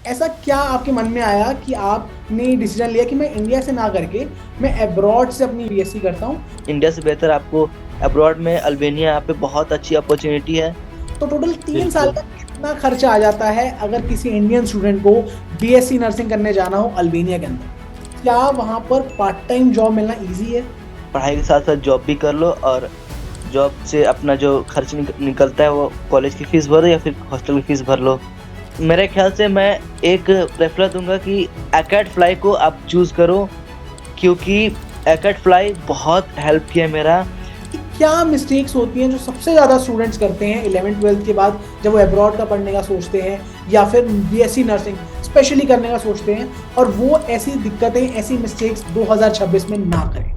ऐसा क्या आपके मन में आया कि आपने डिसीजन लिया कि मैं इंडिया से ना करके मैं अब्रॉड से अपनी बीएससी करता हूँ? इंडिया से बेहतर आपको अब्रॉड में अल्बानिया, यहाँ पे बहुत अच्छी अपॉर्चुनिटी है। तो टोटल 3 साल बिल्कुल। का कितना खर्चा आ जाता है अगर किसी इंडियन स्टूडेंट को बीएससी नर्सिंग करने जाना हो अल्बानिया के अंदर? क्या वहां पर पार्ट टाइम जॉब मिलना इजी है? पढ़ाई के साथ साथ जॉब भी कर लो, और जॉब से अपना जो खर्च निकलता है वो कॉलेज की फीस भरो या फिर हॉस्टल की फीस भर लो। मेरे ख्याल से मैं एक प्रेफर दूंगा कि एकेड फ्लाई को आप चूज करो, क्योंकि एकेड फ्लाई बहुत हेल्प किया मेरा। कि क्या मिस्टेक्स होती हैं जो सबसे ज़्यादा स्टूडेंट्स करते हैं 11th 12th के बाद जब वो अब्रॉड का पढ़ने का सोचते हैं या फिर बीएससी नर्सिंग स्पेशली करने का सोचते हैं, और वो ऐसी दिक्कतें ऐसी मिस्टेक्स 2026 में ना करें?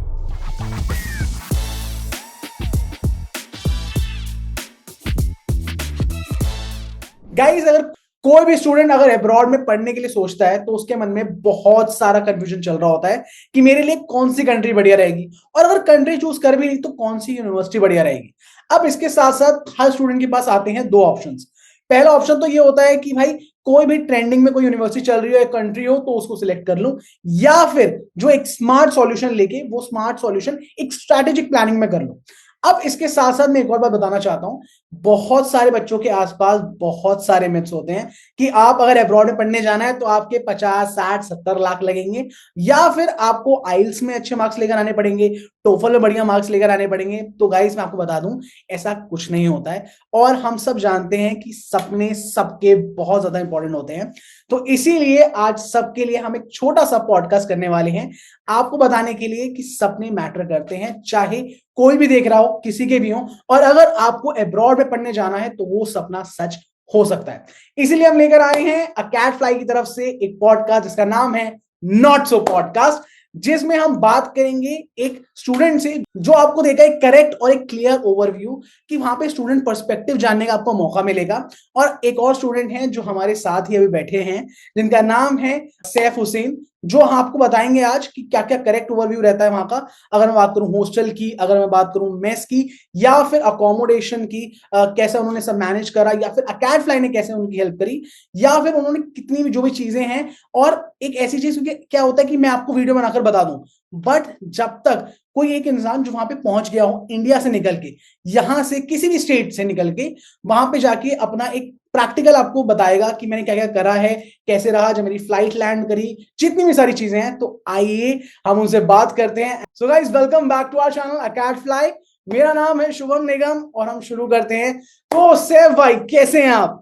गाइस, अगर कोई भी स्टूडेंट अगर अब्रॉड में पढ़ने के लिए सोचता है तो उसके मन में बहुत सारा कंफ्यूजन चल रहा होता है कि मेरे लिए कौन सी कंट्री बढ़िया रहेगी, और अगर कंट्री चूज कर भी ली तो कौन सी यूनिवर्सिटी बढ़िया रहेगी। अब इसके साथ साथ हर स्टूडेंट के पास आते हैं दो ऑप्शंस। पहला ऑप्शन तो ये होता है कि भाई कोई भी ट्रेंडिंग में कोई यूनिवर्सिटी चल रही हो, एक कंट्री हो, तो उसको सिलेक्ट कर लो, या फिर जो एक स्मार्ट सॉल्यूशन लेके वो स्मार्ट सॉल्यूशन एक स्ट्रेटेजिक प्लानिंग में कर लो। अब इसके साथ साथ मैं एक और बात बताना चाहता हूं। बहुत सारे बच्चों के आसपास बहुत सारे मिथ्स होते हैं कि आप अगर अब्रॉड में पढ़ने जाना है तो आपके 50 60 70 लाख लगेंगे, या फिर आपको आइल्स में अच्छे मार्क्स लेकर आने पड़ेंगे, टोफल में बढ़िया मार्क्स लेकर आने पड़ेंगे। तो गाइस, मैं आपको बता दूं, ऐसा कुछ नहीं होता है। और हम सब जानते हैं कि सपने सबके बहुत ज्यादा इंपॉर्टेंट होते हैं। तो इसीलिए आज सबके लिए हम एक छोटा सा पॉडकास्ट करने वाले हैं, आपको बताने के लिए कि सपने मैटर करते हैं, चाहे कोई भी देख रहा हो, किसी के भी हो। और अगर आपको अब्रॉड में पढ़ने जाना है तो वो सपना सच हो सकता है। इसीलिए हम लेकर आए हैं अकैड फ्लाई की तरफ से एक पॉडकास्ट जिसका नाम है नॉट सो पॉडकास्ट, जिसमें हम बात करेंगे एक स्टूडेंट से जो आपको देगा एक करेक्ट और एक क्लियर ओवरव्यू, कि वहां पे स्टूडेंट पर्सपेक्टिव जानने का आपको मौका मिलेगा। और एक और स्टूडेंट हैं जो हमारे साथ ही अभी बैठे हैं, जिनका नाम है सैफ हुसैन, जो आपको बताएंगे आज कि क्या क्या करेक्ट ओवरव्यू रहता है वहां का। अगर मैं बात करूं हॉस्टल की, अगर मैं बात करूं मेस की, या फिर अकोमोडेशन की, कैसे उन्होंने सब मैनेज करा, या फिर अकैड फ्लाई ने कैसे उनकी हेल्प करी, या फिर उन्होंने कितनी भी जो भी चीजें हैं। और एक ऐसी चीज, क्योंकि क्या होता है कि मैं आपको वीडियो बनाकर बता दूं, बट जब तक कोई एक इंसान जो वहां पे पहुंच गया हो इंडिया से निकल के, यहां से किसी भी स्टेट से निकल के वहां पे जाके अपना एक प्रैक्टिकल आपको बताएगा कि मैंने क्या क्या करा है, कैसे रहा जब मेरी फ्लाइट लैंड करी, जितनी भी सारी चीजें हैं, तो आइए हम उनसे बात करते हैं। So guys, welcome back to our channel Acad Fly. मेरा नाम है शुभम निगम और हम शुरू करते हैं। तो सैफ भाई, कैसे हैं आप?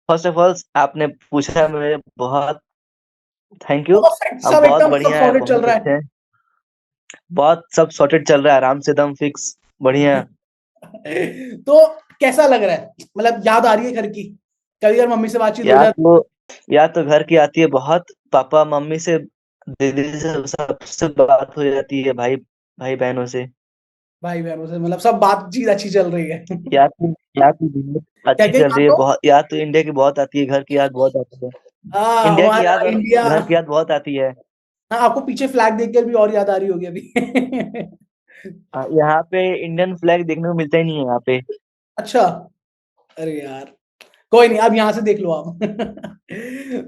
फर्स्ट ऑफ ऑल, आपने पूछा, मेरे बहुत थैंक यू। परफेक्ट, हम सब बहुत एकदम सब बढ़िया है, सॉलिड चल बहुत रहा अच्छे हैं। बहुत सब सॉर्टेड चल रहा है, आराम से दम फिक्स, बढ़िया। है। तो कैसा लग रहा है? मतलब याद आ रही है घर की? कभी अगर मम्मी से बातचीत हो याद जाती? तो याद तो घर की आती है बहुत, पापा मम्मी से, दीदी से, सबसे बात हो जाती है, भाई भाई बहनों से। भाई बहनों से मतलब सब बातचीत अच्छी चल रही है? याद तो याद तो बहुत क्या अच्छी क्या चल याद रही है, हो? बहुत याद तो इंडिया की बहुत आती है, घर की याद बहुत आती है। इंडिया की हमारा याद और इंडिया। घर की याद बहुत आती है। हाँ, आपको पीछे फ्लैग देखकर भी और याद आ रही होगी अभी। यहाँ पे इंडियन फ्लैग देखने को मिलता ही नहीं है यहाँ पे। अच्छा। अरे यार, कोई नहीं, अब यहां से देख लो आप।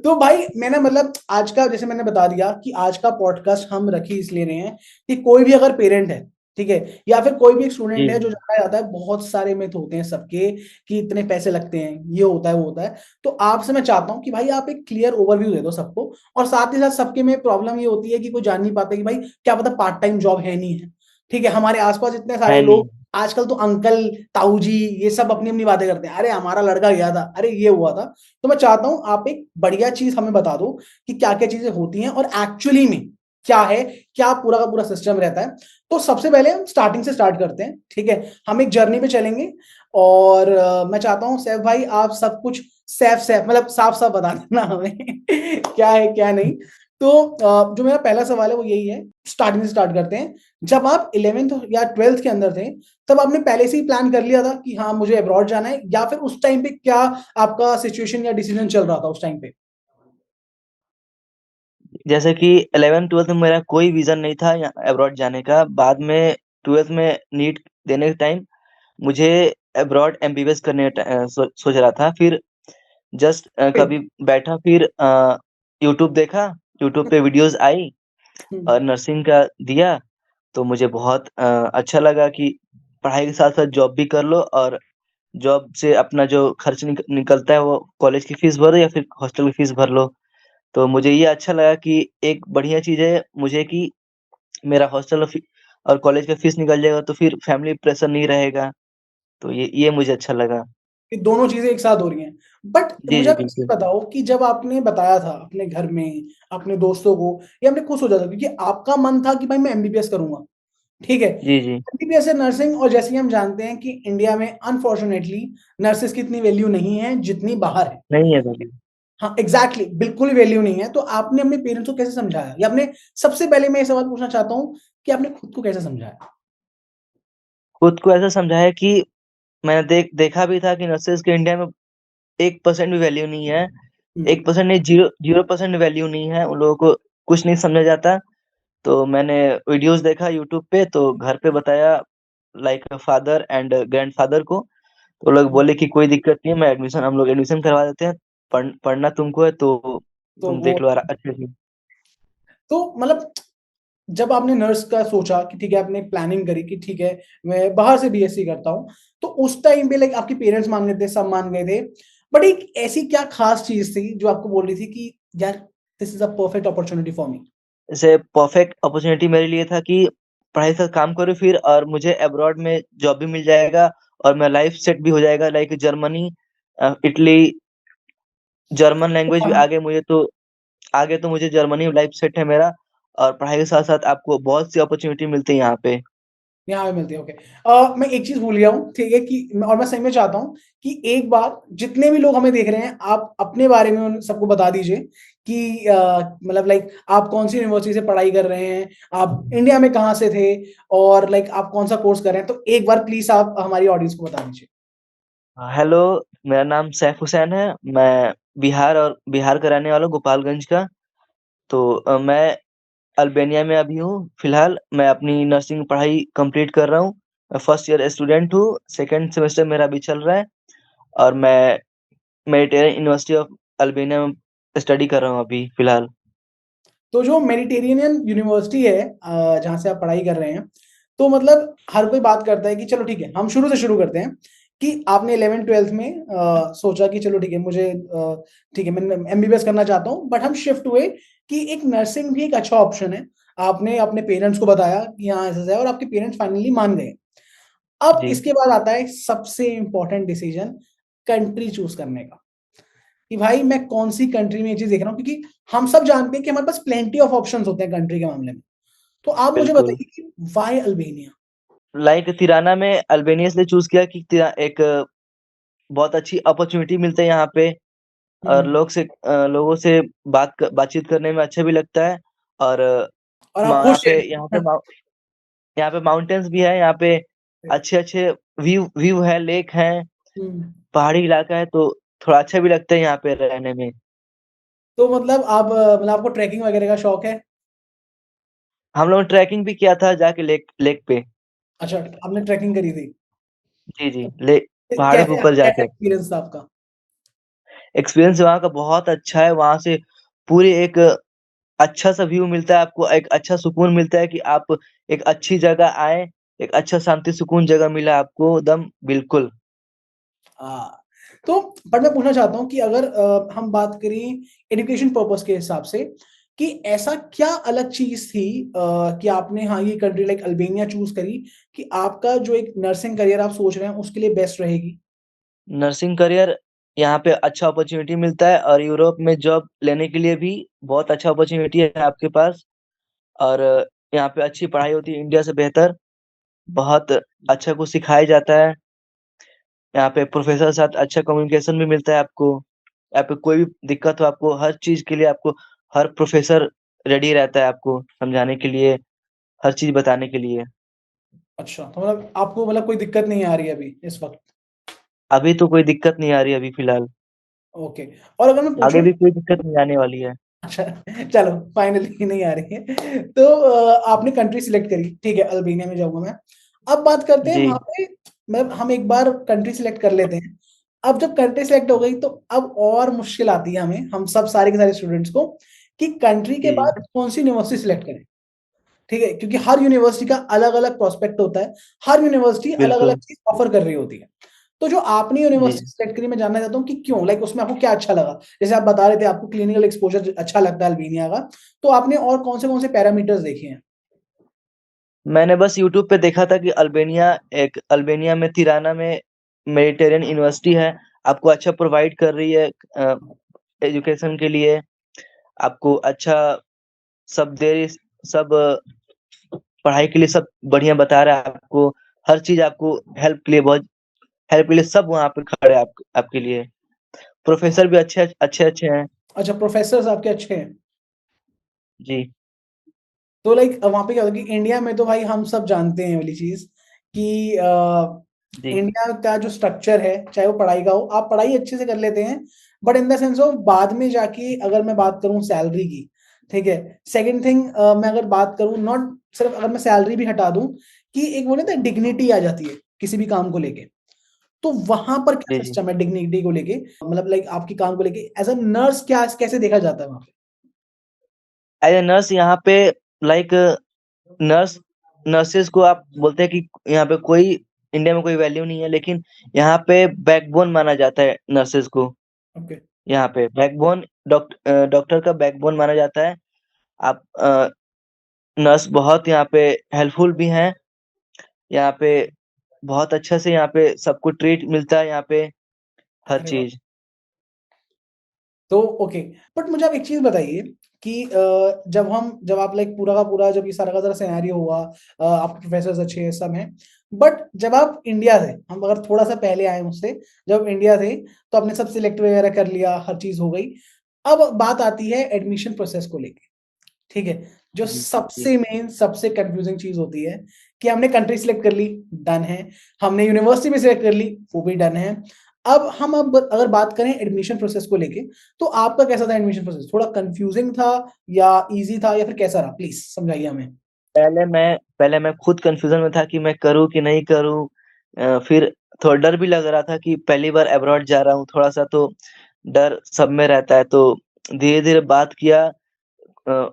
तो भाई मैंने मतलब आज का, जैसे मैंने बता दिया कि आज का पॉडकास्ट हम रख ही इसलिए रहे हैं कि कोई भी अगर पेरेंट है, ठीक है, या फिर कोई भी एक स्टूडेंट है, जी। जो जाना जाता है, बहुत सारे मिथ होते हैं सबके कि इतने पैसे लगते हैं, ये होता है वो होता है। तो आपसे मैं चाहता हूँ कि भाई आप एक क्लियर ओवरव्यू दे दो सबको, और साथ ही साथ सबके में प्रॉब्लम ये होती है कि कोई जान नहीं पाता कि भाई क्या पता पार्ट टाइम जॉब है नहीं है। ठीक है, हमारे आसपास इतने सारे है नहीं। लोग आजकल तो अंकल, ताऊ जी, ये सब अपनी अपनी बातें करते हैं, अरे हमारा लड़का गया था, अरे ये हुआ था। तो मैं चाहता हूं आप एक बढ़िया चीज हमें बता दो कि क्या क्या चीजें होती हैं और एक्चुअली में क्या है, क्या पूरा का पूरा सिस्टम रहता है। तो सबसे पहले हम स्टार्टिंग से स्टार्ट करते हैं, ठीक है? हम एक जर्नी पे चलेंगे, और मैं चाहता हूँ सैफ भाई आप सब कुछ सैफ सैफ मतलब साफ साफ बता देना हमें क्या है क्या नहीं। तो जो मेरा पहला सवाल है वो यही है, स्टार्टिंग से स्टार्ट करते हैं। जब आप 11th या 12th के अंदर थे, तब आपने पहले से ही प्लान कर लिया था कि हाँ मुझे अब्रॉड जाना है, या फिर उस टाइम पे क्या आपका सिचुएशन या डिसीजन चल रहा था उस टाइम पे? जैसे कि 11th 12th में मेरा कोई विजन नहीं था अब्रॉड जाने का। बाद में 12th में नीट देने के टाइम मुझे अब्रॉड एमबीबीएस करने सोच रहा था। फिर जस्ट कभी बैठा फिर यूट्यूब देखा, यूट्यूब पे वीडियोज़ आई हम्म, और नर्सिंग का दिया, तो मुझे बहुत अच्छा लगा कि पढ़ाई के साथ-साथ जॉब भी कर लो और जॉब से अपना जो खर्च निकलता है वो कॉलेज की फीस भरो या फिर हॉस्टल की फीस भर लो। तो मुझे ये अच्छा लगा कि एक बढ़िया चीज़ है मुझे कि मेरा हॉस्टल और कॉलेज का फीस निकल जाएगा तो फिर फैमिली प्रेशर नहीं रहेगा। तो ये मुझे अच्छा लगा। ये दोनों चीजें एक साथ हो रही हैं। बट जी, मुझे जी, आप एक चीज बिल्कुल। बताओ कि जब आपने बताया था अपने घर में, अपने दोस्तों को, ये आपने खुद सोचा था क्योंकि आपका मन था कि भाई मैं एमबीबीएस करूंगा, ठीक है। जी, जी। एमबीबीएस है नर्सिंग, और जैसे ही हम जानते हैं कि इंडिया में अनफॉर्चुनेटली नर्सेस की इतनी वैल्यू नहीं है जितनी बाहर है। नहीं है वैल्यू। हाँ एग्जैक्टली exactly, बिल्कुल वैल्यू नहीं है। तो आपने अपने पेरेंट्स को कैसे समझाया, या आपने, सबसे पहले मैं ये सवाल पूछना चाहता हूँ कि आपने खुद को कैसे समझाया? खुद को ऐसा समझाया कि मैंने देखा भी था कि नर्सेज़ की इंडिया में 1% भी वैल्यू नहीं है। हम्म, 1% नहीं 0% वैल्यू नहीं है, उन लोगों को कुछ नहीं समझा जाता। तो मैंने वीडियोज़ देखा यूट्यूब पे तो घर पे बताया लाइक फादर एंड ग्रैंडफ़ादर को, तो लोग हम्म, बोले कि कोई दिक्कत नहीं है हम लोग एडमिशन करवा देते हैं, पढ़ना तुमको है तो तो तुम वो, देख लो अच्छे से। तो मतलब जब आपने नर्स का सोचा कि ठीक है, आपने प्लानिंग करी कि ठीक है मैं बाहर से बीएससी करता हूँ, तो उस टाइम पे लाइक आपके पेरेंट्स मान गए थे, सब मान गए थे, बट एक ऐसी क्या खास चीज थी जो आपको बोल रही थी कि यार this is a perfect opportunity for me? जैसे परफेक्ट अपॉर्च्युनिटी मेरे लिए था कि पढ़ाई से काम करूँ फिर और मुझे अब्रॉड में जॉब भी मिल जाएगा और मेरा लाइफ सेट भी हो जाएगा like Germany Italy, German language भी आगे तो मुझे जर्मनी लाइफ सेट है मेरा और पढ़ाई के साथ-साथ आपको बहुत सी अपॉर्च्युनिटी मिलती है यहाँ पे। यहाँ पे मिलती है, ओके। मैं एक चीज भूल गया हूँ, ठीक है, कि और मैं सही में चाहता हूँ कि एक बार जितने भी लोग हमें देख रहे हैं, आप अपने बारे में उन सबको बता दीजिए कि मतलब लाइक आप कौन सी यूनिवर्सिटी से पढ़ाई कर रहे हैं, आप इंडिया में कहाँ से थे, और लाइक आप कौन सा कोर्स कर रहे हैं। तो एक बार प्लीज आप हमारी ऑडियंस को बता दीजिए। हेलो, मेरा नाम सैफ हुसैन है, मैं बिहार का रहने वाला हूँ गोपालगंज का। तो मैं अल्बानिया में अभी हूँ फिलहाल, मैं अपनी नर्सिंग पढ़ाई कंप्लीट कर रहा हूँ। मैं फर्स्ट ईयर स्टूडेंट हूँ, सेकंड सेमेस्टर मेरा अभी चल रहा है और मैं मेडिटेरियन यूनिवर्सिटी ऑफ अल्बानिया में स्टडी कर रहा हूँ अभी फिलहाल। तो जो मेडिटेरेनियन यूनिवर्सिटी है जहाँ से आप पढ़ाई कर रहे हैं, तो मतलब हर कोई बात करता है कि चलो ठीक है, हम शुरू से शुरू करते हैं कि आपने 11 ट्वेल्थ में सोचा कि चलो ठीक है, मुझे ठीक है मैं एमबीबीएस करना चाहता हूँ, बट हम शिफ्ट हुए कि एक नर्सिंग भी एक अच्छा ऑप्शन है। आपने अपने पेरेंट्स को बताया कि हाँ ऐसा है, और आपके पेरेंट्स फाइनली मान गए। अब जी, इसके बाद आता है सबसे इंपॉर्टेंट डिसीजन, कंट्री चूज करने का, कि भाई मैं कौन सी कंट्री में ये चीज देख रहा हूँ, क्योंकि हम सब जानते हैं कि हमारे पास प्लेंटी ऑफ ऑप्शंस होते हैं कंट्री के मामले में। तो आप मुझे बिल्कुल। बताइए कि वाई अल्बानिया? लाइक तिराना में अल्बानिया इसलिए चूज़ किया कि एक बहुत अच्छी अपॉर्च्युनिटी मिलता है यहाँ पे और हम्म, लोगों से बातचीत करने में अच्छा भी लगता है और और आप मा खुश हैं? यहाँ पे माउंटेन्स भी है, यहाँ पे अच्छे-अच्छे व्यू है, लेक हैं, हम्म, पहाड़ी इलाका है तो थोड़ा अच्छा भी लगता है यहाँ पे रहने में। तो मतलब आप मतलब आपको ट्रैकिंग वगैरह का शौक है? हम लोगों ने ट्रैकिंग भी किया था जाके लेक लेक पे। अच्छा, आपने ट्रैकिंग करी थी? जी, जी, ले पहाड़ों के कैसे ऊपर कैसा जाके। एक्सपीरियंस था आपका? एक्सपीरियंस वहाँ का बहुत अच्छा है, वहाँ से पूरी एक अच्छा-सा व्यू मिलता है आपको, एक अच्छा सुकून मिलता है कि आप एक अच्छी जगह आए, एक अच्छा शांति सुकून जगह मिला आपको दम बिल्कुल। हाँ, तो बट मैं पूछना चाहता हूँ कि अगर हम बात करें एजुकेशन पर्पस के हिसाब से, कि ऐसा क्या अलग चीज थी कि आपने हाँ ये कंट्री लाइक अल्बानिया चूज करी, कि आपका जो एक नर्सिंग करियर आप सोच रहे हैं उसके लिए बेस्ट रहेगी? नर्सिंग करियर यहाँ पे अच्छा अपॉर्च्युनिटी मिलता है और यूरोप में जॉब लेने के लिए भी बहुत अच्छा अपॉर्च्युनिटी है आपके पास और यहाँ पे अच्छी पढ़ाई होती है इंडिया से बेहतर, बहुत अच्छा कुछ सिखाया जाता है। यहाँ पे प्रोफ़ेसर के साथ अच्छा कम्युनिकेशन भी मिलता है आपको। यहाँ पे कोई भी दिक्कत हो आपको हर चीज़ के लिए आपको हर प्रोफ़ेसर रेडी रहता है आपको समझाने के लिए, हर चीज़ बताने के लिए। अच्छा, तो मतलब आपको मतलब कोई दिक्कत नहीं आ रही है अभी इस वक्त? अभी तो कोई दिक्कत नहीं आ रही है अभी फ़िलहाल, ओके। और अगर मैं आगे पूछूं, भी कोई दिक्कत नहीं आने वाली है। अच्छा चलो फाइनली नहीं आ रही है, तो आपने कंट्री सिलेक्ट करी, ठीक है अल्बानिया में जाऊंगा मैं। अब बात करते हैं जी, वहां पे, मैं हम एक बार कंट्री सिलेक्ट कर लेते हैं, अब जब कंट्री सेलेक्ट हो गई तो अब और मुश्किल आती है हमें, हम सब सारे के सारे स्टूडेंट्स को, कि कंट्री के जी, बाद कौन सी यूनिवर्सिटी सिलेक्ट करें। ठीक है, क्योंकि हर यूनिवर्सिटी का अलग अलग प्रोस्पेक्ट होता है, हर यूनिवर्सिटी अलग अलग बिल्कुल। चीज ऑफर कर रही होती है। तो जो आपने जी, यूनिवर्सिटी सेलेक्ट करी, मैं जानना चाहता हूँ कि क्यों, लाइक उसमें आपको क्या अच्छा लगा। जैसे आप बता रहे थे आपको क्लिनिकल एक्सपोजर अच्छा लगता है अल्बेनिया का, तो आपने और कौन से पैरामीटर्स देखे हैं। मैंने बस यूट्यूब पे देखा था कि अल्बेनिया में तिराना में मेडिटेरियन यूनिवर्सिटी है, आपको अच्छा प्रोवाइड कर रही है एजुकेशन के लिए, आपको अच्छा सब दे रही सब पढ़ाई के लिए सब बढ़िया बता रहा है आपको, हर चीज़ आपको हेल्प के लिए सब वहाँ पे खड़े हैं आपके लिए। प्रोफ़ेसर भी अच्छे-अच्छे हैं। अच्छा, प्रोफेसर आपके अच्छे हैं। जी, तो लाइक वहां पे क्या होता है कि इंडिया में तो भाई हम सब जानते हैं वाली चीज कि जी, इंडिया का जो स्ट्रक्चर है, चाहे वो पढ़ाई का हो, आप पढ़ाई अच्छे से कर लेते हैं, but in the sense of बाद में जाके अगर मैं बात करूं सैलरी की, ठीक है। सेकंड थिंग, मैं अगर बात करूं, नॉट सिर्फ अगर मैं सैलरी भी हटा दूं, कि एक बोले तो डिग्निटी आ जाती है किसी भी काम को लेके। तो वहां पर क्या जी, जी। सिस्टम है डिग्निटी को लेके, मतलब लाइक आपकी काम को लेके एज अ नर्स क्या कैसे देखा जाता है वहां पे। एज़ अ नर्स यहाँ पे लाइक नर्स नर्सेज़ को आप बोलते हैं कि यहाँ पे कोई इंडिया में कोई वैल्यू नहीं है, लेकिन यहाँ पे बैकबोन माना जाता है नर्सेज़ को। ओके। यहाँ पे डॉक्टर का बैकबोन माना जाता है। आप नर्स बहुत यहाँ पे हेल्पफुल भी हैं, यहाँ पे बहुत अच्छे से यहाँ पे सबको ट्रीट मिलता है यहाँ पे, हर अरे वाह। चीज़। तो ओके, बट मुझे आप एक चीज बताइए कि जब आप लाइक पूरा का पूरा, जब ये सारा का सारा सिनेरियो हुआ, आपके प्रोफेसर अच्छे हैं, सब हैं, बट जब आप इंडिया थे, हम अगर थोड़ा सा पहले आए मुझसे, जब इंडिया थे तो आपने सब सिलेक्ट वगैरह कर लिया, हर चीज हो गई। अब बात आती है एडमिशन प्रोसेस को लेके, ठीक है। जो जी, जी, सबसे मेन सबसे कंफ्यूजिंग चीज होती है कि हमने कंट्री सिलेक्ट कर ली, डन है। हमने यूनिवर्सिटी भी सिलेक्ट कर ली, वो भी डन है। अब अगर बात करें एडमिशन प्रोसेस को लेके, तो आपका कैसा था एडमिशन प्रोसेस, थोड़ा कंफ्यूजिंग था या इजी था या फिर कैसा रहा, प्लीज समझाइए हमें। पहले मैं खुद कन्फ्यूज़न में था कि मैं करूँ कि नहीं करूँ? फिर थोड़ा डर भी लग रहा था कि पहली बार अब्रॉड जा रहा हूँ, थोड़ा-सा तो डर सब में रहता है। तो धीरे-धीरे बात किया अ,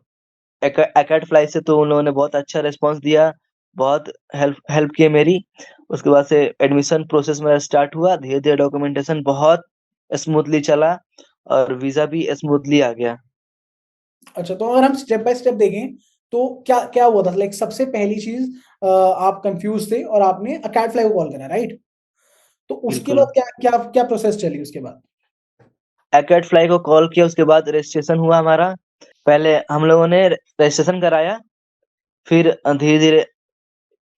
एकेडफ्लाई से, तो उन लोगों ने बहुत अच्छा रिस्पॉन्स दिया, बहुत हेल्प हेल्प की मेरी। उसके बाद से एडमिशन प्रोसेस मेरा स्टार्ट हुआ, धीरे-धीरे डॉक्यूमेंटेशन बहुत स्मूथली चला और वीज़ा भी स्मूथली आ गया। अच्छा, तो अगर हम स्टेप बाय स्टेप देखें तो क्या क्या हुआ था, लाइक सबसे पहली चीज, आप कंफ्यूज थे और आपने अकेड फ्लाई को कॉल करा, राइट। तो उसके बिल्कुल। बाद क्या क्या क्या प्रोसेस चली उसके बाद। एकेडफ्लाई को कॉल किया, उसके बाद रजिस्ट्रेशन हुआ हमारा। पहले हम लोगों ने रजिस्ट्रेशन कराया, फिर धीरे-धीरे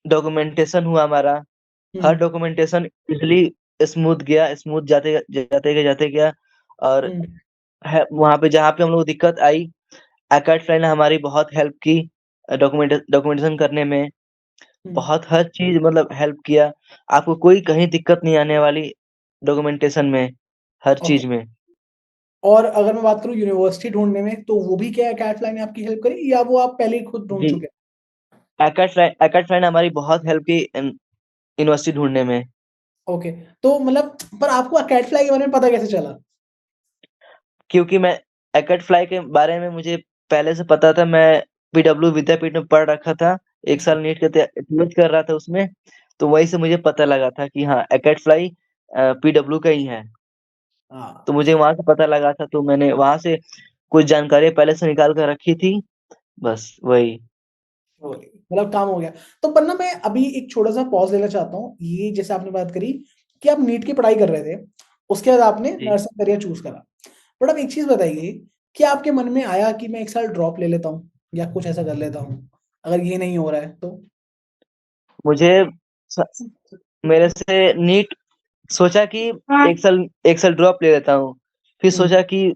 डॉक्यूमेंटेशन हुआ हमारा। हर हम्म। डॉक्यूमेंटेशन इज़िली स्मूथ गया, स्मूथ जाते गया और हम्म। है वहाँ पे जहाँ पे हम लोग को दिक्कत आई, एकेडफ्लाई ने हमारी बहुत हेल्प की डॉक्यूमेंटेशन करने में, हम्म। बहुत हर चीज़ मतलब हेल्प किया। आपको कोई कहीं दिक्कत नहीं आने वाली डॉक्यूमेंटेशन में, हर ओके। चीज़ में। और अगर मैं बात करूँ यूनिवर्सिटी ढूँढने में, तो वो भी क्या कैटफ्लाई ने आपकी हेल्प करी या वो आप पहले ही खुद ढूँढ जी, चुके? एकेडफ्लाई ने हमारी बहुत हेल्प की यूनिवर्सिटी ढूँढने में। ओके, तो मतलब पर आपको कैटफ्लाई के बारे में पता कैसे चला? क्योंकि मैं एकेड फ्लाई के बारे में मुझे पहले से पता था, मैं पीडब्ल्यू विद्यापीठ में पढ़ रखा था, 1 साल नीट का क्लियर कर रहा था उसमें, तो वहीं से मुझे पता लगा था कि हाँ, एकेड फ्लाई पीडब्ल्यू का ही है। हाँ। तो मुझे वहाँ से पता लगा था, तो मैंने वहाँ से कुछ जानकारियाँ पहले से निकाल कर रखी थी, बस वही। ओके, मतलब काम हो गया। तो पर ना मैं अभी एक छोटा-सा पॉज़ लेना चाहता हूँ। ये जैसे आपने बात करी कि आप नीट की पढ़ाई कर रहे थे, उसके बाद आपने जी। नर्सिंग करियर चूज़ करा। बट अब एक चीज़ बताइए, क्या आपके मन में आया कि मैं 1 साल ड्रॉप ले लेता हूँ या कुछ ऐसा कर लेता हूँ, अगर ये नहीं हो रहा है तो? मुझे स मेरे से नीट सोचा कि 1 साल ड्रॉप ले लेता हूँ। फिर हुँ। सोचा कि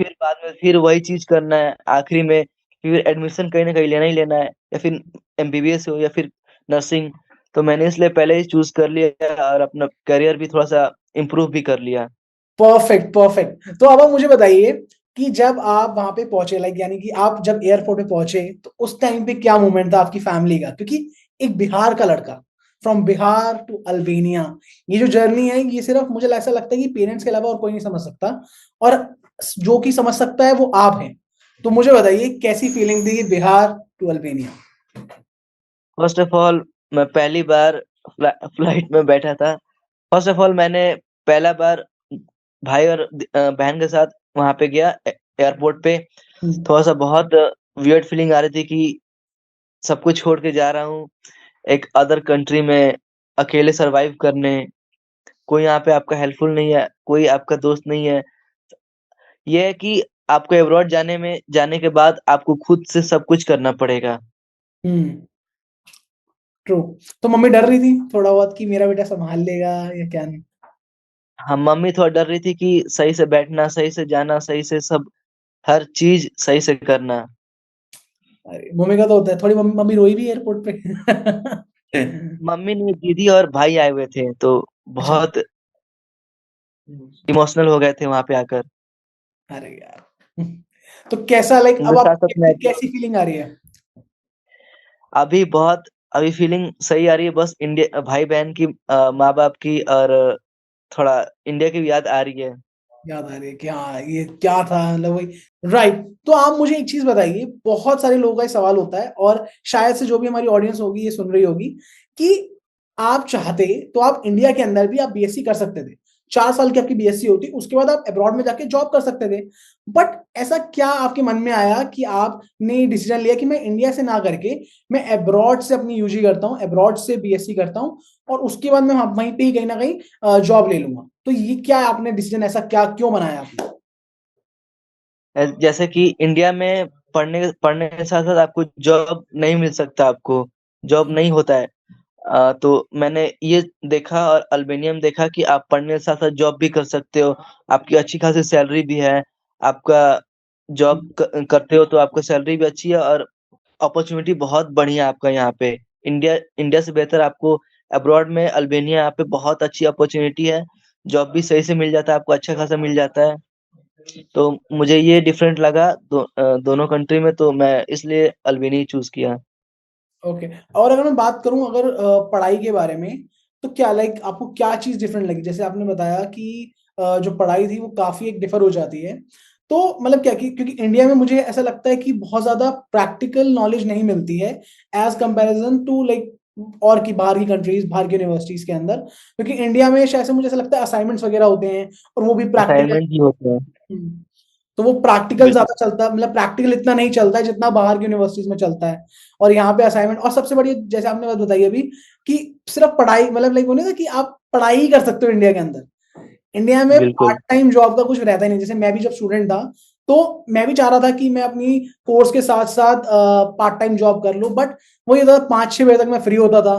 फिर बाद में फिर वही चीज़ करना है, आखिरी में फिर एडमिशन कहीं न कहीं लेना ही लेना है, या फिर एमबीबीएस हो या फिर नर्सिंग। तो मैंने इसलिए पहले ही चूज़ कर लिया और अपना करियर भी थोड़ा-सा इम्प्रूव भी कर लिया। Perfect, perfect. तो अब आप मुझे बताइए कि जब आप वहाँ पे पहुँचे, लाइक यानी कि आप जब एयरपोर्ट पे पहुँचे, तो उस टाइम पे क्या मोमेंट था आपकी फैमिली का? क्योंकि एक बिहार का लड़का फ्रॉम बिहार टू अल्बेनिया, ये जो जर्नी है ये सिर्फ मुझे ऐसा लगता है कि पेरेंट्स के अलावा और कोई नहीं समझ सकता, और जो कि समझ सकता है वो आप हैं। तो मुझे बताइए कैसी फीलिंग थी Bihar to Albania? First of all मैं पहली बार फ्लाइट में बैठा था। फर्स्ट ऑफ ऑल मैंने पहला बार भाई और बहन के साथ वहाँ पे गया एयरपोर्ट पे। थोड़ा-सा बहुत वियर्ड फीलिंग आ रही थी कि सब कुछ छोड़ के जा रहा हूँ, एक अदर कंट्री में अकेले सर्वाइव करने। कोई यहाँ पे आपका हेल्पफुल नहीं है, कोई आपका दोस्त नहीं है। ये है कि आपको अब्रॉड जाने के बाद आपको खुद से सब कुछ करना पड़ेगा। हम्म, ट्रू। तो मम्मी डर रही थी थोड़ा बहुत कि मेरा बेटा संभाल लेगा या क्या? नहीं? हाँ, मम्मी थोड़ा डर रही थी कि सही से बैठना, सही से जाना, सही से सब हर चीज़ सही से करना। अरे मम्मी का तो होता है, थोड़ी मम्मी मम्मी रोई भी एयरपोर्ट पे? मम्मी नहीं, दीदी और भाई आए हुए थे, तो अच्छा। बहुत इमोशनल हो गए थे वहाँ पे आकर। अरे यार, तो कैसा, लाइक उनके अब आपको साथ-साथ मैं कैसी कैसी फीलिंग आ रही है? अभी बहुत अभी फीलिंग सही आ रही है, बस भाई-बहन की माँ-बाप की और थोड़ा इंडिया की भी याद आ रही है। याद आ रही है कि हाँ ये क्या था, मतलब वही। राइट। तो आप मुझे एक चीज बताइए, बहुत सारे लोगों का ये सवाल होता है, और शायद से जो भी हमारी ऑडियंस होगी ये सुन रही होगी, कि आप चाहते तो आप इंडिया के अंदर भी आप बीएससी कर सकते थे, 4 साल की आपकी बीएससी होती, उसके बाद आप अब्रॉड में जाके जॉब कर सकते थे। बट ऐसा क्या आपके मन में आया कि आपने डिसीजन लिया कि मैं इंडिया से ना करके मैं अब्रॉड से अपनी यूजी करता हूँ, अब्रॉड से बीएससी करता हूँ, और उसके बाद मैं वहीं पे ही कहीं ना कहीं जॉब ले लूंगा? तो ये क्या आपने डिसीजन ऐसा क्या क्यों बनाया आपने? जैसे कि इंडिया में पढ़ने पढ़ने के साथ-साथ आपको जॉब नहीं मिल सकता आपको, जॉब नहीं होता है। तो मैंने ये देखा और अल्बानिया में देखा कि आप पढ़ने के साथ-साथ जॉब भी कर सकते हो, आपकी अच्छी खासी सैलरी भी है, आपका जॉब करते हो तो आपका सैलरी भी अच्छी है और अपॉर्च्युनिटी बहुत बढ़िया है आपका यहाँ पे। इंडिया इंडिया से बेहतर आपको अब्रॉड में अल्बानिया यहाँ पे बहुत अच्छी अपॉर्च्युनिटी है, जॉब भी सही से मिल जाता है, आपको अच्छा खासा मिल जाता है। तो मुझे ये डिफरेंट लगा दोनों कंट्री में, तो मैं इसलिए अल्बानिया चूज़ किया। ओके। और अगर मैं बात करूं अगर पढ़ाई के बारे में, तो क्या लाइक आपको क्या चीज डिफरेंट लगी? जैसे आपने बताया कि जो पढ़ाई थी वो काफी एक डिफर हो जाती है, तो मतलब क्या कि क्योंकि इंडिया में मुझे ऐसा लगता है कि बहुत ज्यादा प्रैक्टिकल नॉलेज नहीं मिलती है एज कंपैरिजन टू लाइक और की बाहर की कंट्रीज, बाहर की यूनिवर्सिटीज के अंदर, क्योंकि इंडिया में शायद से मुझे ऐसा लगता है असाइनमेंट्स वगैरह होते हैं, और वो भी प्रैक्टिकल। असाइनमेंट भी होते हैं। तो वो प्रैक्टिकल बिल्कुल। ज्यादा चलता है, मतलब प्रैक्टिकल इतना नहीं चलता है जितना बाहर की यूनिवर्सिटीज में चलता है। और यहाँ पे असाइनमेंट, और सबसे बड़ी जैसे आपने बात बताई अभी कि सिर्फ पढ़ाई, मतलब लाइक बोले ना कि आप पढ़ाई ही कर सकते हो इंडिया के अंदर। इंडिया में बिल्कुल। पार्ट टाइम जॉब का कुछ रहता ही नहीं। जैसे मैं भी जब स्टूडेंट था, तो मैं भी चाह रहा था कि मैं अपनी कोर्स के साथ साथ पार्ट टाइम जॉब कर लूं, बट वही था 5-6 बजे तक मैं फ्री होता था,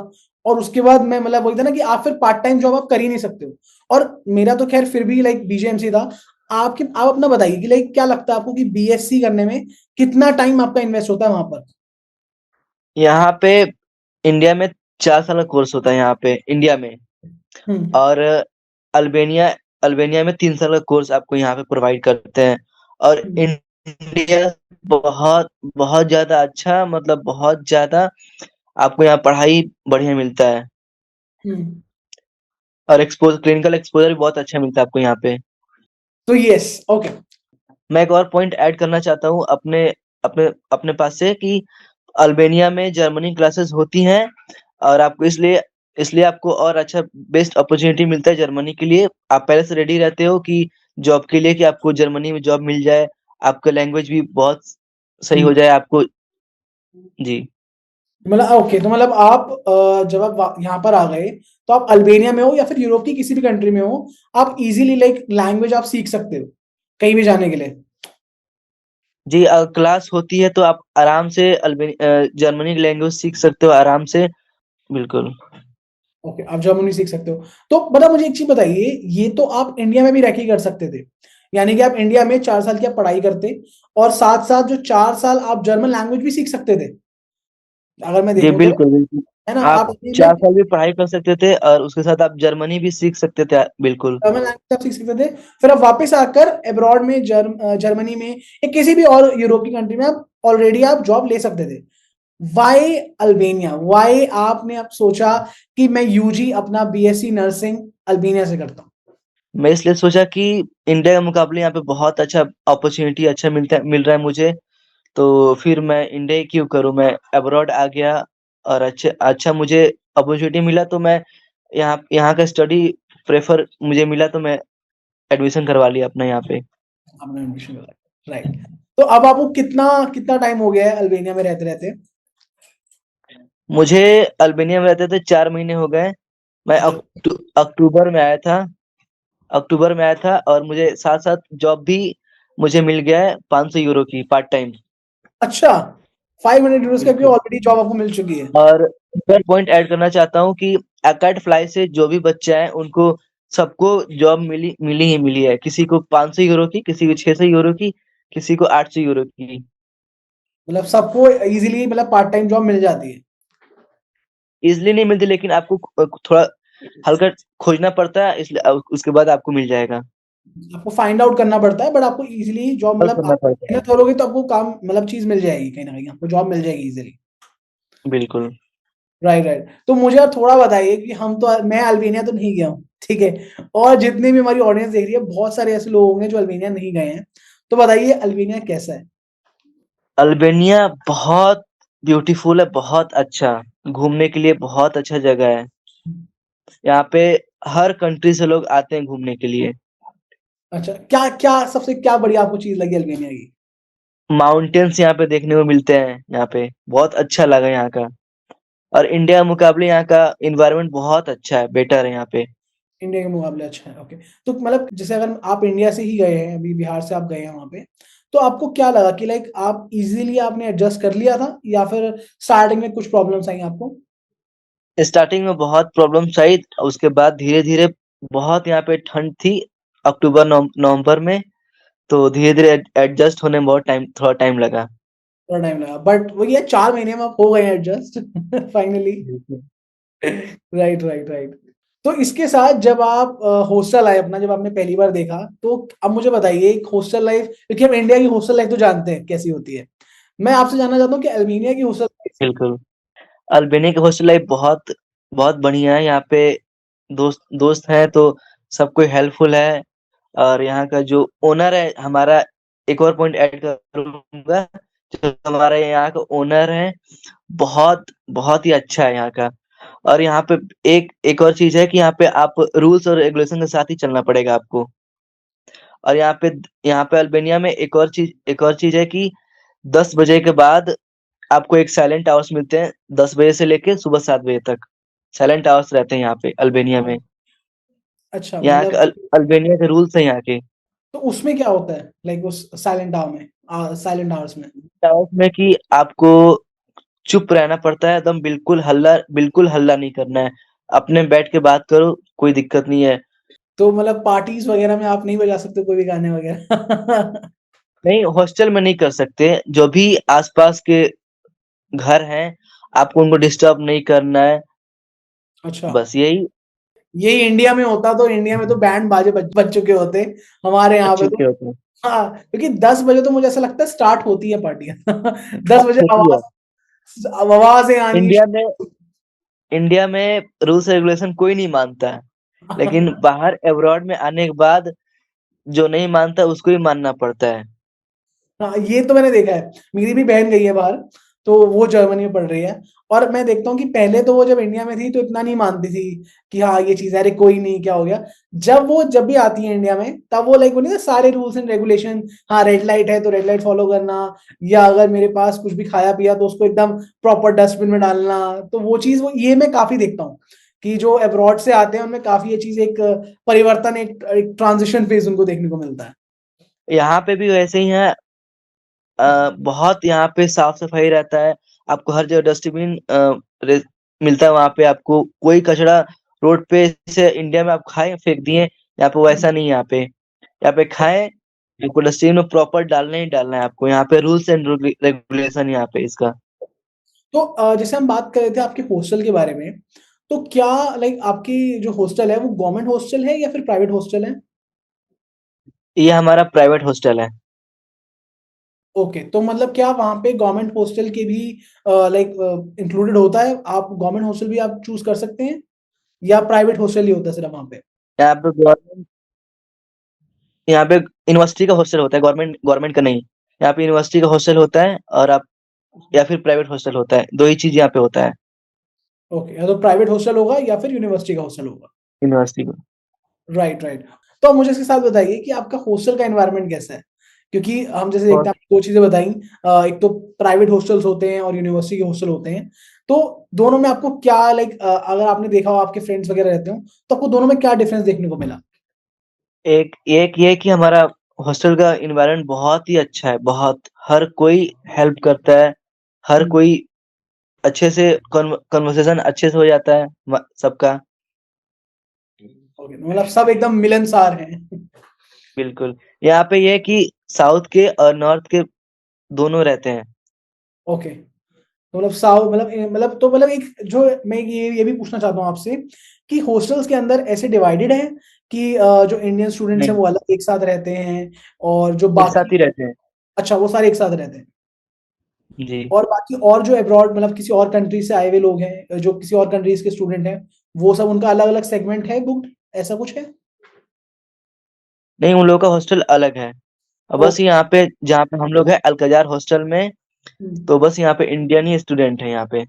और उसके बाद मैं, मतलब वही था ना कि आप फिर पार्ट टाइम जॉब आप कर ही नहीं सकते हो। और मेरा तो खैर फिर भी लाइक बीजेएमसी था। आप अपना बताइए कि लाइक क्या लगता है आपको कि बीएससी करने में कितना टाइम आपका इन्वेस्ट होता है वहां पर? यहाँ पे इंडिया में 4 साल का कोर्स होता है यहाँ पे इंडिया में हम्म। और अल्बानिया अल्बानिया में 3 साल का कोर्स आपको यहाँ पे प्रोवाइड करते हैं और हम्म। इंडिया बहुत बहुत ज़्यादा अच्छा मतलब बहुत ज़्यादा आपको यहाँ पढ़ाई बढ़िया मिलता है हम्म। और क्लिनिकल एक्सपोज़र भी बहुत अच्छा मिलता है आपको यहाँ पे। तो यस, ओके। मैं एक और पॉइंट ऐड करना चाहता हूँ अपने अपने अपने पास से कि अल्बानिया में जर्मनी क्लासेस होती हैं और आपको इसलिए इसलिए आपको और अच्छा बेस्ट अपॉर्च्युनिटी मिलता है जर्मनी के लिए। आप पहले से रेडी रहते हो कि जॉब के लिए कि आपको जर्मनी में जॉब मिल जाए, आपका लैंग्वेज भी बहुत सही हो जाए आपको। जी। मतलब ओके, तो मतलब आप जब आप यहाँ पर आ गए, तो आप अल्बेनिया में हो या फिर यूरोप की किसी भी कंट्री में हो, आप इजीली लाइक लैंग्वेज आप सीख सकते हो कहीं भी जाने के लिए? जी क्लास होती है तो आप आराम से जर्मनी की लैंग्वेज सीख सकते हो आराम से। बिल्कुल। ओके, आप जर्मनी सीख सकते हो। तो मतलब मुझे एक चीज बताइए, ये तो आप इंडिया में भी रह के ही कर सकते थे, यानी कि आप इंडिया में 4 साल की आप पढ़ाई करते, और साथ साथ जो 4 साल आप जर्मन लैंग्वेज भी सीख सकते थे, अगर मैं जी, देखूँ तो। बिल्कुल, बिल्कुल। है ना? आप आप 4 साल भी पढ़ाई कर सकते थे और उसके साथ आप जर्मनी भी सीख सकते थे बिल्कुल। जर्मन लैंग्वेज आप सीख सकते थे, फिर आप वापस आकर अब्रॉड में जर्मनी में या किसी भी और यूरोप की कंट्री में आप ऑलरेडी आप जॉब ले सकते थे। वाई अल्बेनिया, वाई आपने अब सोचा कि मैं यूजी अपना बीएससी नर्सिंग अल्बेनिया से करता हूँ? मैं इसलिए सोचा कि इंडिया के मुकाबले यहाँ पे बहुत अच्छा अपॉर्चुनिटी अच्छा मिल रहा है मुझे, तो फिर मैं इंडिया ही क्यों करूँ, मैं अब्रॉड आ गया और अच्छा मुझे अपॉर्चुनिटी मिला तो मैं यहाँ यहाँ का स्टडी प्रेफर मुझे मिला तो मैं एडमिशन करवा लिया अपना यहाँ पे। आपने एडमिशन कराया, राइट। तो अब आपको कितना कितना टाइम हो गया है अल्बेनिया में रहते रहते? मुझे अल्बेनिया में रहते थे 4 महीने हो गए। मैं अच्छा। अक्टूबर में आया था, और मुझे साथ साथ जॉब भी मुझे मिल गया है 500 यूरो की पार्ट टाइम। अच्छा, 500 यूरोज का भी बिल्कुल। ऑलरेडी जॉब आपको मिल चुकी है? और एक पॉइंट ऐड करना चाहता हूँ कि अकाट फ्लाई से जो भी बच्चे आए उनको सबको जॉब मिली मिली ही मिली है, किसी को 500 यूरो की, किसी को 600 यूरो की, किसी को 800 यूरो की। मतलब सबको इजीली मतलब पार्ट टाइम जॉब मिल जाती है? इजिली नहीं मिलती, लेकिन आपको थोड़ा हल्का खोजना पड़ता है, इसलिए उसके बाद आपको मिल जाएगा। आपको फाइंड आउट करना पड़ता है, बट आपको इजीली जॉब, और मतलब करना आप पड़ता है। मेहनत करोगे तो आपको काम, मतलब चीज मिल जाएगी, कहीं ना कहीं आपको जॉब मिल जाएगी इजीली। बिल्कुल। Right right. तो मुझे आप थोड़ा बताइए कि हम तो, मैं अल्बेनिया तो नहीं गया हूँ, ठीक है, और जितने भी हमारी ऑडियंस देख रही है बहुत सारे ऐसे लोग होंगे जो अल्बेनिया नहीं गए हैं, तो बताइए अल्बेनिया कैसा है? अल्बेनिया बहुत ब्यूटीफुल है, बहुत अच्छा, घूमने के लिए बहुत अच्छा जगह है। यहाँ पे हर कंट्री से लोग आते हैं घूमने के लिए। अच्छा, क्या क्या सबसे क्या बढ़िया आपको चीज लगी अल्बेनिया की? माउंटेन्स यहाँ पे देखने को मिलते हैं, यहाँ पे बहुत अच्छा लगा यहाँ का। और इंडिया के मुकाबले यहाँ का इन्वायरमेंट बहुत अच्छा है, बेटर है यहाँ पे। इंडिया के मुकाबले अच्छा है, ओके। तो मतलब जैसे अगर आप इंडिया से ही गए हैं, अभी बिहार से आप गए हैं वहां पे, तो आपको क्या लगा कि लाइक आप इजीली आपने एडजस्ट कर लिया था, या फिर स्टार्टिंग में कुछ प्रॉब्लम्स आई आपको? स्टार्टिंग में बहुत प्रॉब्लम्स आई, उसके बाद धीरे धीरे, बहुत यहाँ पे ठंड थी अक्टूबर नवंबर में, तो धीरे धीरे एडजस्ट होने में बहुत टाइम, थोड़ा टाइम लगा। थोड़ा टाइम लगा, बट वही है, 4 महीने में आप हो गए एडजस्ट फाइनली। बिल्कुल। Right right right. तो इसके साथ जब आप हॉस्टल आए अपना, जब आपने पहली बार देखा, तो अब मुझे बताइए एक हॉस्टल लाइफ, क्योंकि हम इंडिया की हॉस्टल लाइफ तो जानते हैं कैसी होती है, मैं आपसे जानना चाहता हूँ कि अल्बेनिया की हॉस्टल लाइफ कैसी है? बिल्कुल। अल्बेनिया की हॉस्टल लाइफ बहुत बहुत बढ़िया है। यहाँ पे दोस्त दोस्त हैं तो सब कोई हेल्पफुल है। और यहाँ का जो ओनर है हमारा, एक और पॉइंट ऐड करूंगा, जो हमारे यहाँ का ओनर है, बहुत बहुत ही अच्छा है यहाँ का। और यहाँ पे एक एक और चीज है कि यहाँ पे आप रूल्स और रेगुलेशन के साथ ही चलना पड़ेगा आपको। और यहाँ पे अल्बेनिया में एक और चीज है कि 10 बजे के बाद आपको एक साइलेंट आवर्स मिलते हैं, 10 बजे से लेके सुबह 7 बजे तक साइलेंट आवर्स रहते हैं यहाँ पे अल्बेनिया में। अच्छा, यहाँ के मतलब अल्बेनिया के रूल्स हैं यहाँ के। तो उसमें क्या होता है, लाइक उस साइलेंट आवर में, साइलेंट आवर्स में? आवर्स में कि आपको चुप रहना पड़ता है, एकदम बिल्कुल हल्ला नहीं करना है, अपने बैठ के बात करो, कोई दिक्कत नहीं है। तो मतलब पार्टीज वगैरह में आप नहीं बजा सकते कोई भी गाने वगैरह? नहीं, हॉस्टल में नहीं कर सकते, जो भी आसपास के घर हैं आपको उनको डिस्टर्ब नहीं करना है, अच्छा, बस यही। यही इंडिया में होता तो इंडिया में तो बैंड बाजे बज चुके होते, हमारे यहाँ पे अच्छे तो। के होते हैं। हाँ, क्योंकि 10 बजे तो मुझे ऐसा लगता है स्टार्ट होती है पार्टियां 10 बजे होती है। आवाजें आनी इंडिया में इंडिया में रूल्स रेगुलेशन कोई नहीं मानता है, लेकिन बाहर अब्रॉड में आने के बाद जो नहीं मानता उसको ही मानना पड़ता है। हाँ, ये तो मैंने देखा है, मेरी भी बहन गई है बाहर, तो वो जर्मनी में पढ़ रही है, और मैं देखता हूँ कि पहले तो वो जब इंडिया में थी तो इतना नहीं मानती थी कि हाँ ये चीज है, अरे कोई नहीं क्या हो गया। जब भी आती है इंडिया में, तब वो लाइक बोले ना सारे रूल्स एंड रेगुलेशन, हाँ रेड लाइट है तो रेड लाइट फॉलो करना, या अगर मेरे पास कुछ भी खाया पिया तो उसको एकदम प्रॉपर डस्टबिन में डालना, तो वो चीज, वो ये मैं काफी देखता हूँ कि जो अब्रॉड से आते हैं उनमें काफी ये चीज, एक परिवर्तन, एक ट्रांजिशन फेज उनको देखने को मिलता है। यहाँ पे भी वैसे ही है। बहुत यहाँ पे साफ सफाई रहता है, आपको हर जगह डस्टबिन मिलता है। वहाँ पे आपको कोई कचरा रोड पे, जैसे इंडिया में आप खाए फेंक दिए, यहाँ पे वैसा नहीं है। यहाँ पे खाएं, आपको डस्टबिन में प्रॉपर डालना ही डालना है आपको। यहाँ पे रूल्स एंड रेगुलेशन यहाँ पे इसका। तो जैसे हम बात कर रहे थे आपके हॉस्टल के बारे में, तो क्या लाइक आपकी जो हॉस्टल है वो गवर्नमेंट हॉस्टल है या फिर प्राइवेट हॉस्टल है? ये हमारा प्राइवेट हॉस्टल है। ओके, तो मतलब क्या वहाँ पे गवर्नमेंट हॉस्टल के भी लाइक इंक्लूडेड होता है? आप गवर्नमेंट हॉस्टल भी आप चूज कर सकते हैं या प्राइवेट हॉस्टल ही होता है सिर्फ वहाँ पे? यहाँ पे गवर्नमेंट यहाँ पे यूनिवर्सिटी का हॉस्टल होता है, गवर्नमेंट गवर्नमेंट का नहीं। यहाँ पे यूनिवर्सिटी का हॉस्टल होता है और आप या फिर प्राइवेट हॉस्टल होता है, दो ही चीज यहाँ पे होता है। ओके, या तो प्राइवेट हॉस्टल होगा या फिर यूनिवर्सिटी का हॉस्टल होगा। यूनिवर्सिटी का। Right, right. तो आप मुझे इसके साथ बताइए कि आपका हॉस्टल का एनवायरनमेंट कैसा है? क्योंकि हम जैसे देखते और हैं, आपने 2 चीजें बताई। एक तो प्राइवेट हॉस्टल्स होते हैं और यूनिवर्सिटी के हॉस्टल होते हैं। तो दोनों में आपको क्या लाइक अगर आपने देखा हो, आपके फ्रेंड्स वगैरह रहते हो, तो आपको दोनों में क्या डिफरेंस देखने को मिला? एक एक ये कि हमारा हॉस्टल का एनवायरनमेंट बहुत ही अच्छा है, बहुत। हर कोई हेल्प करता है, हर हम्म। कोई अच्छे से कन्वर्सेशन अच्छे से हो जाता है सबका। ओके, मतलब सब एकदम मिलनसार हैं। बिल्कुल। यहाँ पे ये है कि साउथ के और नॉर्थ के दोनों रहते हैं। ओके, तो मतलब साउ मतलब तो मतलब एक जो मैं ये भी पूछना चाहता हूँ आपसे कि हॉस्टल्स के अंदर ऐसे डिवाइडेड है कि जो इंडियन स्टूडेंट्स हैं नहीं, वो अलग एक साथ रहते हैं और जो एक साथ बाकी। ही रहते हैं। अच्छा, वो सारे एक साथ रहते हैं। जी। और बाकी और जो अब्रॉड मतलब किसी और कंट्री से आए हुए लोग हैं, जो किसी और कंट्रीज के स्टूडेंट हैं, वो सब उनका अलग अलग सेगमेंट है बुक्ड, ऐसा कुछ है? नहीं, उन लोगों का हॉस्टल अलग है। और बस ओके। यहाँ पे जहाँ पे हम लोग हैं अल्कजार हॉस्टल में, तो बस यहाँ पे इंडियन ही स्टूडेंट है यहाँ पे।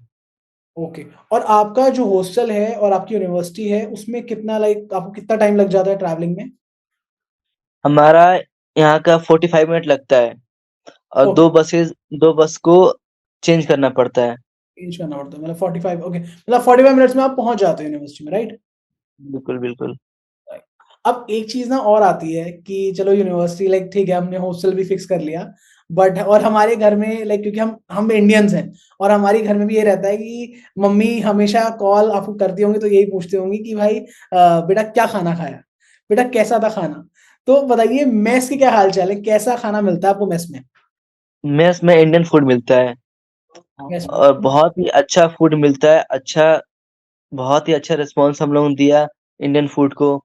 ओके, और आपका जो हॉस्टल है और आपकी यूनिवर्सिटी है, उसमें कितना लाइक आपको कितना टाइम लग जाता है ट्रैवलिंग में? हमारा यहाँ का 45 मिनट लगता है, और ओके, दो बस को चेंज करना पड़ता है। चेंज करना पड़ता है, मतलब 45। ओके, मतलब 45 मिनट्स में आप पहुंच जाते हो यूनिवर्सिटी में, राइट? बिल्कुल बिल्कुल। अब एक चीज ना और आती है कि चलो यूनिवर्सिटी लाइक ठीक है, हमने हॉस्टल भी फिक्स कर लिया, बट और हमारे घर में लाइक क्योंकि हम इंडियंस हैं, और हमारे घर में भी ये रहता है कि मम्मी हमेशा कॉल आपको करती होंगी तो यही पूछती होंगी कि भाई बेटा क्या खाना खाया, बेटा कैसा था खाना। तो बताइए मेस के क्या हाल चाल है, कैसा खाना मिलता है आपको मेस में? मेस में इंडियन फूड मिलता है, मेस में। और बहुत ही अच्छा फूड मिलता है। बहुत ही अच्छा रिस्पॉन्स हम लोगों ने दिया इंडियन फूड को।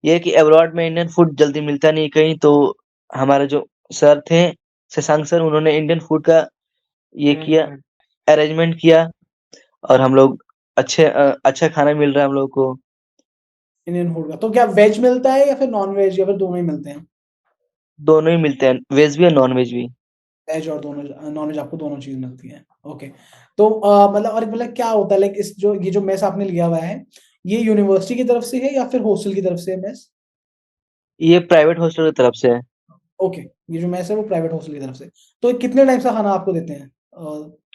ये है कि अब्रॉड में इंडियन फूड जल्दी मिलता नहीं कहीं, तो हमारे जो सर थे, शशांक सर, उन्होंने इंडियन फूड का ये किया, अरेंजमेंट किया, और हम लोग अच्छा खाना मिल रहा है हम लोग को। इंडियन फूड का तो क्या वेज मिलता है या फिर नॉन वेज या फिर दोनों ही मिलते हैं? दोनों ही मिलते हैं, वेज भी और नॉन वेज भी। वेज और दोनों, नॉन वेज आपको दोनों चीज मिलती है। ओके, तो मतलब और मतलब क्या होता है लाइक इस जो ये जो मेस आपने लिया हुआ है, ये यूनिवर्सिटी की तरफ से है या फिर हॉस्टल की तरफ से है मेस? ये प्राइवेट हॉस्टल की तरफ से है। ओके, ये जो मेस है वो प्राइवेट हॉस्टल की तरफ से। तो कितने टाइम का खाना आपको देते हैं?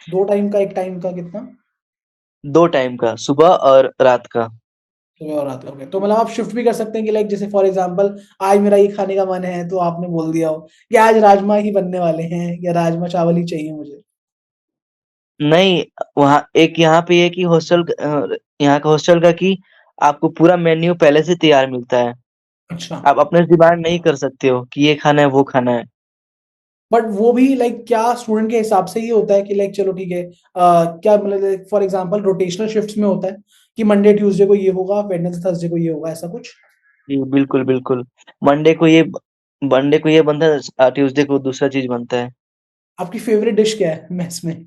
2 टाइम का, एक टाइम का कितना? 2 टाइम का, सुबह और रात का। सुबह और रात का। ओके, तो मतलब आप शिफ्ट भी कर सकते हैं कि लाइक जैसे फॉर एग्जांपल आज मेरा ये खाने का मन है तो आपने बोल दिया हो कि आज राजमा ही बनने वाले हैं या राजमा चावल ही चाहिए मुझे। नहीं, वहाँ एक यहाँ पे ये कि यहाँ का हॉस्टल का कि आपको पूरा मेन्यू पहले से तैयार मिलता है। अच्छा, आप अपने से डिमांड नहीं कर सकते हो कि ये खाना है वो खाना है। बट वो भी लाइक क्या स्टूडेंट के हिसाब से ही होता है कि लाइक चलो ठीक है, क्या मतलब फॉर एग्जांपल रोटेशनल शिफ्ट्स में होता है कि मंडे ट्यूसडे को ये होगा, वेडनेसडे थर्सडे को ये होगा, ऐसा कुछ? जी बिल्कुल बिल्कुल। मंडे को ये मंडे को ये बनता है, ट्यूसडे को दूसरा चीज बनता है। आपकी फेवरेट डिश क्या है मेस में?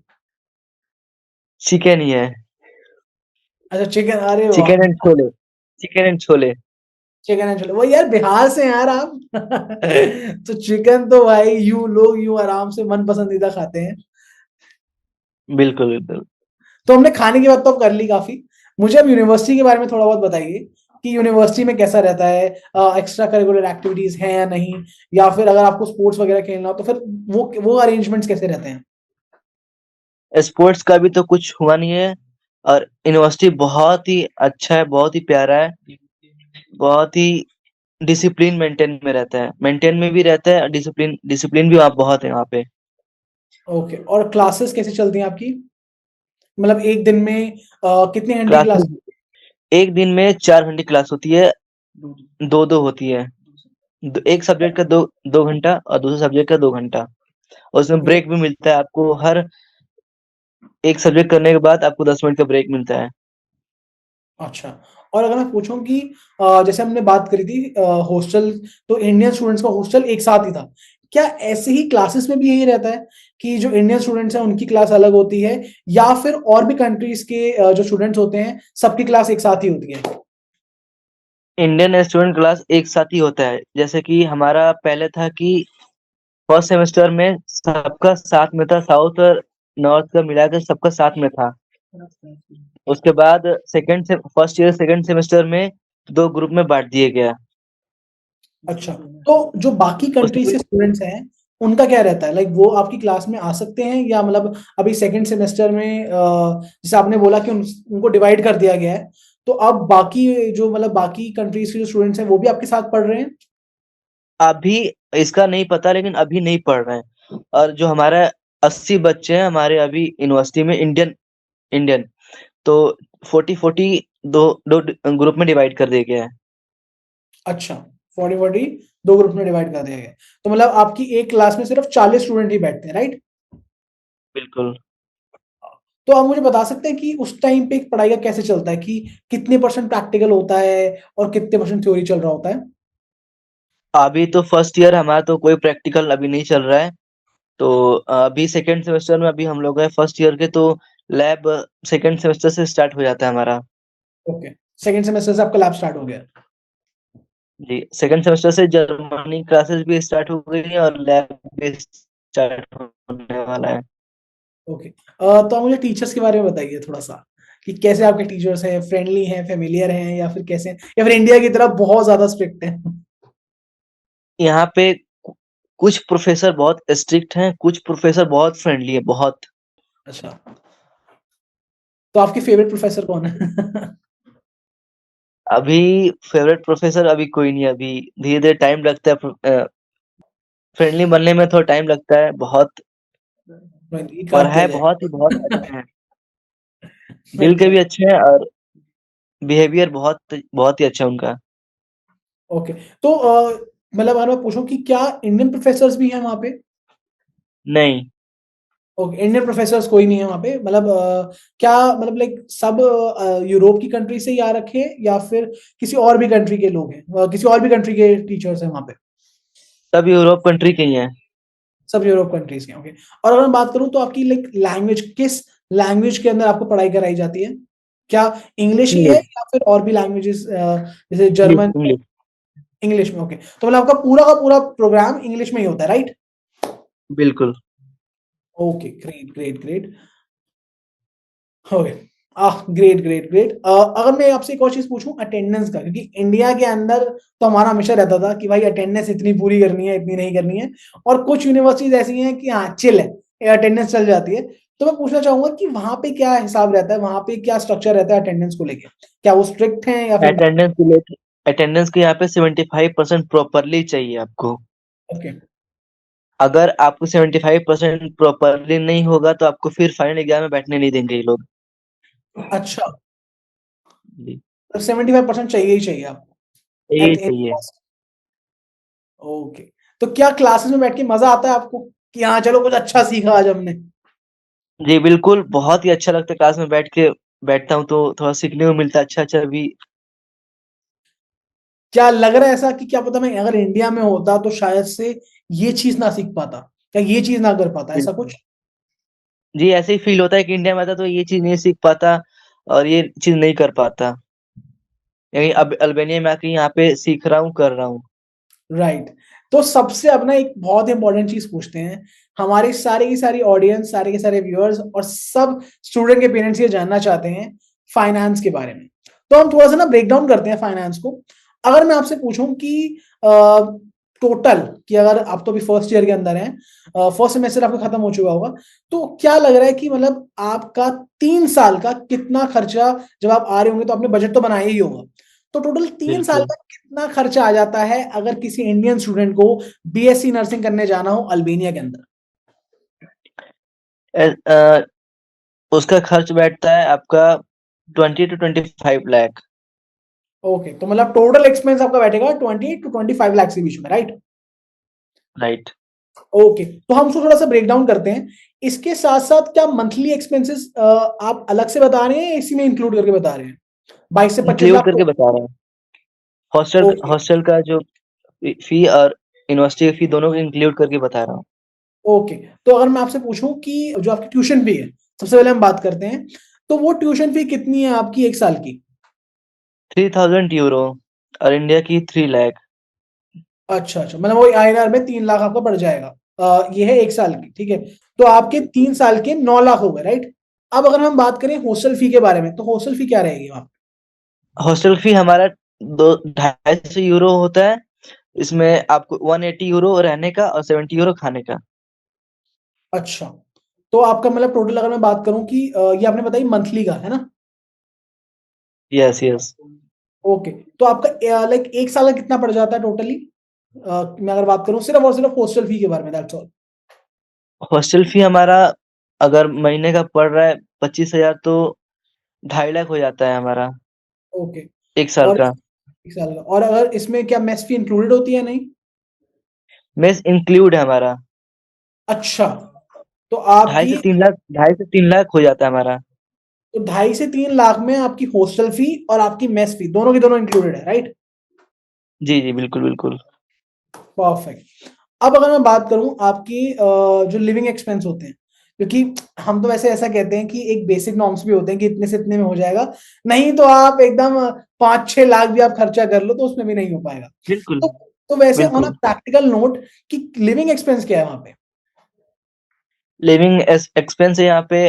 चिकन ही है। अच्छा, चिकन, अरे वाह। Chicken and chole. Chicken and chole. Chicken and chole, वो यार बिहार से हैं यार आप। तो चिकन तो भाई यूं लोग यूं आराम से मन पसंदीदा खाते हैं। बिल्कुल बिल्कुल। तो हमने खाने की बात तो अब कर ली काफी। मुझे अब यूनिवर्सिटी के बारे में थोड़ा बहुत बताइए कि यूनिवर्सिटी में कैसा रहता है, एक्स्ट्रा करिकुलर एक्टिविटीज हैं या नहीं, या फिर अगर आपको स्पोर्ट्स वगैरह खेलना हो तो फिर वो अरेंजमेंट्स कैसे रहते हैं? स्पोर्ट्स का भी तो कुछ हुआ नहीं है, और यूनिवर्सिटी बहुत ही अच्छा है, बहुत ही प्यारा है। बहुत ही डिसिप्लिन मेंटेन में रहता है, मेंटेन में भी रहता है, डिसिप्लिन डिसिप्लिन भी वहाँ बहुत है वहाँ पे। ओके, और क्लासेस कैसे चलती हैं आपकी? मतलब एक दिन में कितने घंटे की क्लास? क्लासेस एक दिन में 4 घंटे क्लास होती है, दो दो होती है। एक सब्जेक्ट का 2 2 घंटा और दूसरे सब्जेक्ट का 2 घंटा। और उसमें ओके, ब्रेक भी मिलता है आपको, हर एक सब्जेक्ट करने के बाद आपको 10 मिनट का ब्रेक मिलता है। अच्छा। और अगर मैं पूछूं कि जैसे हमने बात करी थी हॉस्टल, तो इंडियन स्टूडेंट्स का हॉस्टल एक साथ ही था, क्या ऐसे ही क्लासेस में भी यही रहता है कि जो इंडियन स्टूडेंट्स हैं उनकी क्लास अलग होती है, या फिर और भी कंट्रीज के जो स्टूडेंट्स होते हैं सबकी क्लास एक साथ ही होती है? इंडियन स्टूडेंट क्लास एक साथ ही होता है। जैसे कि हमारा पहले था कि फर्स्ट सेमेस्टर में सबका साथ में था, साउथ और नॉर्थ का मिलाकर सबका साथ में था। उसके बाद सेकंड से फर्स्ट ईयर सेकंड सेमेस्टर में दो ग्रुप में बांट दिए गया। अच्छा, तो जो बाकी कंट्री उसमें से स्टूडेंट्स हैं उनका क्या रहता है? लाइक वो आपकी क्लास में आ सकते हैं, या मतलब अभी सेकंड सेमेस्टर में जैसे आपने बोला कि उनको डिवाइड कर दिया गया है, तो अब बाकी जो मतलब बाकी कंट्रीज के जो स्टूडेंट्स हैं वो भी आपके साथ पढ़ रहे हैं? अभी इसका नहीं पता, लेकिन अभी नहीं पढ़ रहे हैं। और जो हमारा 80 बच्चे हैं हमारे अभी यूनिवर्सिटी में, इंडियन इंडियन, तो 40-40 दो दो ग्रुप में डिवाइड कर दिया गया है। अच्छा, 40-40 दो ग्रुप में डिवाइड कर दिया गया है। तो मतलब आपकी एक क्लास में सिर्फ 40 स्टूडेंट ही बैठते हैं, राइट? बिल्कुल। तो आप मुझे बता सकते हैं कि उस टाइम पे पढ़ाई का कैसे चलता है, कि कितने परसेंट प्रैक्टिकल होता है और कितने परसेंट थ्योरी चल रहा होता है? अभी तो फर्स्ट ईयर हमारा तो कोई प्रैक्टिकल अभी नहीं चल रहा है। तो अभी सेकेंड सेमेस्टर में अभी हम लोग हैं फर्स्ट ईयर के, तो लैब सेकेंड सेमेस्टर से स्टार्ट हो जाता है हमारा। ओके, सेकंड सेमेस्टर से आपका लैब स्टार्ट हो गया? जी, सेकेंड सेमेस्टर से जर्मनी क्लासेस भी स्टार्ट हो गई है और लैब भी स्टार्ट होने वाला है। ओके, तो आप मुझे टीचर्स के बारे में बताइए थोड़ा सा, कि कैसे आपके टीचर्स हैं, फ्रेंडली हैं, फेमिलियर हैं, या फिर कैसे हैं, या फिर इंडिया की तरह बहुत ज्यादा स्ट्रिक्ट हैं? यहाँ पे कुछ प्रोफेसर बहुत स्ट्रिक्ट हैं, कुछ प्रोफेसर बहुत फ्रेंडली है, बहुत। अच्छा, तो आपकी फेवरेट प्रोफेसर कौन है? अभी फेवरेट प्रोफेसर अभी कोई नहीं, अभी धीरे धीरे टाइम लगता है, फ्रेंडली बनने में थोड़ा टाइम लगता है बहुत। और काट दिया है बहुत ही बहुत जाए। अच्छे हैं, दिल के अच्छा, भी अच्छे हैं, और बिहेवियर बहुत बहुत ही अच्छा है उनका। ओके। तो मतलब अगर मैं पूछूं कि क्या इंडियन प्रोफेसर्स भी हैं वहां पे? नहीं। ओके, इंडियन प्रोफेसर्स कोई नहीं है वहां पे, मतलब क्या मतलब लाइक सब यूरोप की कंट्री से ही आ रखे हैं, या फिर किसी और भी कंट्री के लोग हैं, किसी और भी कंट्री के टीचर्स हैं वहां पे? सब यूरोप कंट्री के ही हैं। सब यूरोप कंट्रीज के, ओके। और अगर मैं बात करूं तो आपकी लाइक लैंग्वेज, किस लैंग्वेज के अंदर आपको पढ़ाई कराई जाती है? क्या इंग्लिश ही है, इंग्लिश। या फिर और भी लैंग्वेजेस जैसे इंग्लिश जर्मन? इंग्लिश। इंग्लिश में, ओके। तो मतलब आपका पूरा का पूरा प्रोग्राम इंग्लिश में ही होता है, राइट? बिल्कुल। Okay, great great great. Okay, great great great. अगर मैं आपसे एक और चीज पूछूं अटेंडेंस का, क्योंकि इंडिया के अंदर तो हमारा हमेशा रहता था कि भाई अटेंडेंस इतनी पूरी करनी है, इतनी नहीं करनी है। और कुछ यूनिवर्सिटीज ऐसी हैं कि हाँ चिल है, अटेंडेंस चल जाती है। तो मैं पूछना चाहूंगा कि वहां पे क्या हिसाब रहता है, वहां पे क्या स्ट्रक्चर रहता है अटेंडेंस को लेके? क्या वो स्ट्रिक्ट है या फिर? अटेंडेंस के लिए, अटेंडेंस के यहाँ पे 75% प्रॉपरली चाहिए आपको। ओके, अगर आपको 75% प्रॉपरली नहीं होगा तो आपको फिर फाइनल एग्जाम में बैठने नहीं देंगे ये लोग। अच्छा, जी, तो 75% चाहिए ही चाहिए आपको यही एट एनी चाहिए। कॉस्ट? ओके, तो क्या क्लासेस में बैठ के मजा आता है आपको, कि हाँ चलो कुछ अच्छा सीखा आज हमने? जी बिल्कुल, बहुत ही अच्छा लगता है क्लास में बैठता हूँ तो थोड़ा सीखने को मिलता है, अच्छा अच्छा भी। क्या लग रहा है ऐसा कि क्या पता मैं अगर इंडिया में होता तो शायद से ये चीज ना सीख पाता, या ये चीज ना कर पाता, ऐसा बिल्कुल। कुछ? जी, ऐसे ही फील होता है कि इंडिया में आता तो ये चीज नहीं सीख पाता और ये चीज नहीं कर पाता। यही अब अल्बानिया में आके यहाँ पे सीख रहा हूँ, कर रहा हूँ। राइट। तो सबसे अपना एक बहुत इंपॉर्टेंट चीज पूछते हैं, हमारी सारी की सारी ऑडियंस, सारे के सारे व्यूअर्स और सब स्टूडेंट के पेरेंट्स ये जानना चाहते हैं फाइनेंस के बारे में। तो हम थोड़ा सा ना ब्रेक डाउन करते हैं फाइनेंस को। अगर मैं आपसे पूछूं कि टोटल, कि अगर आप तो अभी फर्स्ट ईयर के अंदर हैं, फर्स्ट सेमेस्टर आपका खत्म हो चुका होगा, तो क्या लग रहा है कि मतलब आपका 3 साल का कितना खर्चा, जब आप आ रहे होंगे तो आपने बजट तो बनाया ही होगा, तो टोटल 3 साल बिल्कुल। का कितना खर्चा आ जाता है अगर किसी इंडियन स्टूडेंट को बीएससी नर्सिंग करने जाना हो अल्बानिया के अंदर? उसका खर्च बैठता है आपका 20 to 25 लाख। ओके, तो मतलब टोटल एक्सपेंस आपका बैठेगा 20 to 25 लाख के बीच में, राइट? राइट। ओके, तो हम उसको थोड़ा सा ब्रेक डाउन करते हैं। इसके साथ साथ क्या मंथली एक्सपेंसेस आप अलग से बता रहे हैं, या इसी में इंक्लूड करके बता रहे हैं? 22 से 25 इंक्लूड लाख करके तो? बता रहा हूँ। हॉस्टल ओके, हॉस्टल का जो फी और यूनिवर्सिटी की फी दोनों को इंक्लूड करके बता रहा हूँ। ओके, तो अगर मैं आपसे पूछूं कि जो आपकी ट्यूशन फी है, सबसे पहले हम बात करते हैं, तो वो ट्यूशन फी कितनी है आपकी एक साल की? 3000 यूरो और इंडिया की 3 लाख। अच्छा अच्छा, मतलब वो आईएनआर में 3 लाख आपका पड़ जाएगा। ये है एक साल की, ठीक है। तो आपके 3 साल के 9 लाख हो गए, राइट। अब अगर हम बात करें हॉस्टल फी के बारे में, तो हॉस्टल फी क्या रहेगी वहां? हॉस्टल फी हमारा 250 यूरो होता है। इसमें आपको 180 यूरो रहने का और 70 यूरो खाने का। अच्छा, तो आपका मतलब टोटल अगर मैं बात करूं कि ये आपने बताई मंथली का है ना? Yes yes. ओके, तो आपका लाइक एक साल का कितना पड़ जाता है टोटली? मैं अगर बात करूं सिर्फ और सिर्फ हॉस्टल फी के बारे में, दैट्स ऑल। हॉस्टल फी हमारा अगर महीने का पड़ रहा है 25,000 तो 2.5 लाख हो जाता है हमारा ओके, एक साल और का। एक साल का, और अगर इसमें क्या मेस फी इंक्लूडेड होती है नहीं? मेस इंक्लूड है हमारा। अच्छा, तो ढाई आपकी, से 3 लाख 2.5 से 3 लाख हो जाता है हमारा। तो 2.5 से 3 लाख में आपकी हॉस्टल फी और आपकी मेस फी दोनों की दोनों इंक्लूडेड है, राइट? जी जी बिल्कुल बिल्कुल। परफेक्ट। अब अगर मैं बात करूं आपकी जो लिविंग एक्सपेंस होते हैं, क्योंकि हम तो वैसे ऐसा कहते हैं कि एक बेसिक नॉर्म्स भी होते हैं कि इतने से इतने में हो जाएगा, नहीं तो आप एकदम 5-6 लाख भी आप खर्चा कर लो तो उसमें भी नहीं हो पाएगा। बिल्कुल तो तो वैसे ऑन अ बिल्कुल। प्रैक्टिकल नोट, कि लिविंग एक्सपेंस क्या है वहां पे? लिविंग एक्सपेंस है यहाँ पे।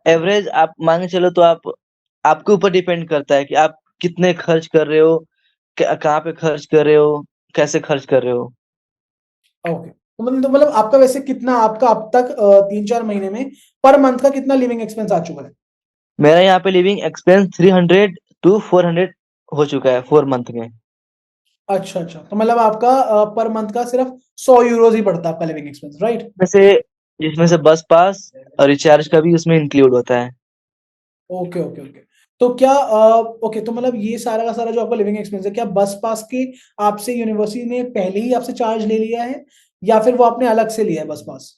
एवरेज आप मान के चलो तो आप आपके ऊपर डिपेंड करता है कि आप कितने खर्च कर रहे हो, कहाँ पे खर्च कर रहे हो, कैसे खर्च कर रहे हो। ओके, तो मतलब आपका वैसे कितना, आपका अब तक 3-4 महीने में पर मंथ का कितना लिविंग एक्सपेंस आ चुका है? मेरा यहाँ पे लिविंग एक्सपेंस 300 to 400 हो चुका है 4 मंथ में। अच्छा अच्छा, तो मतलब आपका पर मंथ का सिर्फ 100 यूरोज ही पड़ता है आपका लिविंग एक्सपेंस, राइट? वैसे जिसमें से बस पास और रिचार्ज का भी उसमें इंक्लूड होता है। ओके ओके ओके, तो क्या ओके, तो मतलब ये सारा का सारा जो आपका लिविंग एक्सपेंस है, क्या बस पास के आपसे यूनिवर्सिटी ने पहले ही आपसे चार्ज ले लिया है, या फिर वो आपने अलग से लिया है बस पास?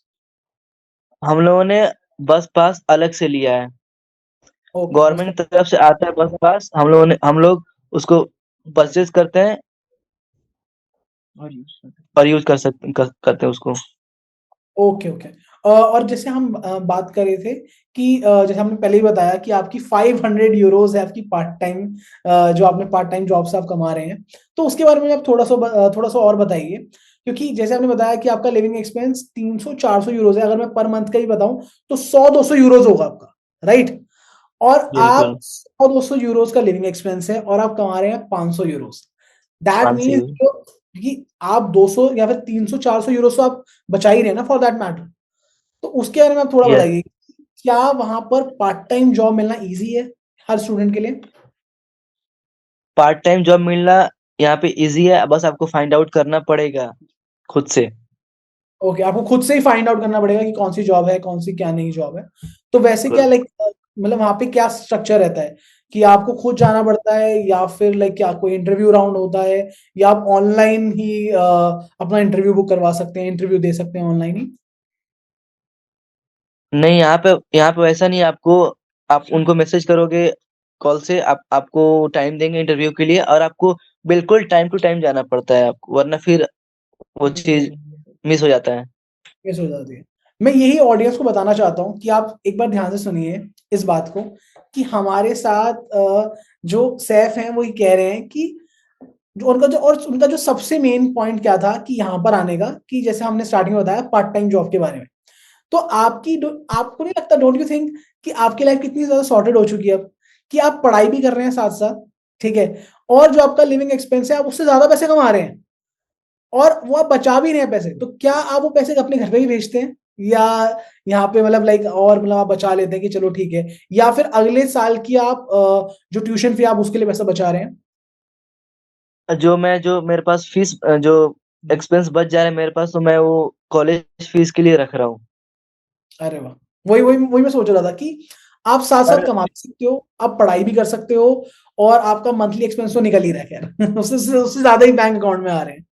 हम लोगों ने बस पास अलग से लिया है। ओके, बस गवर्नमेंट की तरफ से आता है बस पास, हम लोग उसको परचेज करते हैं और यूज करते हैं उसको। Okay okay. और जैसे हम बात कर रहे थे कि जैसे हमने पहले ही बताया कि आपकी 500 यूरोज है आपकी पार्ट टाइम, जो आपने पार्ट टाइम जॉब से आप कमा रहे हैं, तो उसके बारे में आप थोड़ा सा और बताइए। क्योंकि जैसे आपने बताया कि आपका लिविंग एक्सपेंस 300-400 यूरोज है, अगर मैं पर मंथ का ही बताऊं तो 100-200 यूरोज होगा आपका, राइट? और आप बिल्कुल। 100-200 यूरोज का लिविंग एक्सपेंस है और आप कमा रहे हैं 500 यूरोज। That 500 means euro. कि आप 200 या फिर 300-400 यूरोज तो आप बचा ही रहे हैं ना, फॉर दैट मैटर। तो उसके बारे में आप थोड़ा यस। बताइए, क्या वहां पर पार्ट टाइम जॉब मिलना इजी है हर स्टूडेंट के लिए? पार्ट टाइम जॉब मिलना यहाँ पे इजी है, बस आपको फाइंड आउट करना पड़ेगा खुद से। ओके, आपको खुद से ही फाइंड आउट करना पड़ेगा कि कौन सी जॉब है, कौन सी क्या नहीं जॉब है। तो वैसे क्या बिल्कुल। लाइक, मतलब वहां पे क्या स्ट्रक्चर रहता है, कि आपको खुद जाना पड़ता है, या फिर लाइक क्या कोई इंटरव्यू राउंड होता है, या आप ऑनलाइन ही अपना इंटरव्यू बुक करवा सकते हैं, इंटरव्यू दे सकते हैं ऑनलाइन ही? नहीं, यहाँ पे वैसा नहीं है। आपको आप उनको मैसेज करोगे कॉल से, आपको टाइम देंगे इंटरव्यू के लिए, और आपको बिल्कुल टाइम टू टाइम जाना पड़ता है आपको, वरना फिर वो चीज मिस हो जाता है। मिस हो जाती है। मैं यही ऑडियंस को बताना चाहता हूँ कि आप एक बार ध्यान से सुनिए इस बात को, कि हमारे साथ जो सैफ हैं वो ये कह रहे हैं कि जो उनका जो सबसे मेन पॉइंट क्या था कि यहाँ पर आने का, कि जैसे हमने स्टार्टिंग में बताया पार्ट टाइम जॉब के बारे में। तो आपको नहीं लगता, डोंट यू थिंक, कि आपकी लाइफ कितनी ज्यादा सॉर्टेड हो चुकी है अब, कि आप पढ़ाई भी कर रहे हैं साथ साथ, ठीक है, और जो आपका लिविंग एक्सपेंस है आप उससे ज्यादा पैसे कमा रहे हैं, और वो आप बचा भी रहे हैं पैसे, तो क्या आप वो पैसे अपने घर पे ही भेजते हैं, या यहाँ पे मतलब लाइक और मतलब आप बचा लेते हैं कि चलो ठीक है, या फिर अगले साल की आप जो ट्यूशन फी आप उसके लिए पैसा बचा रहे हैं? जो मेरे पास फीस जो एक्सपेंस बच जा रहा है मेरे पास, तो मैं वो कॉलेज फीस के लिए रख रहा हूँ। अरे वाह, वही वही वही मैं सोच रहा था कि आप साथ साथ और कमा भी सकते हो, आप पढ़ाई भी कर सकते हो, और आपका मंथली एक्सपेंस तो निकल ही रहा है, खैर उससे ज्यादा ही बैंक अकाउंट में आ रहे हैं।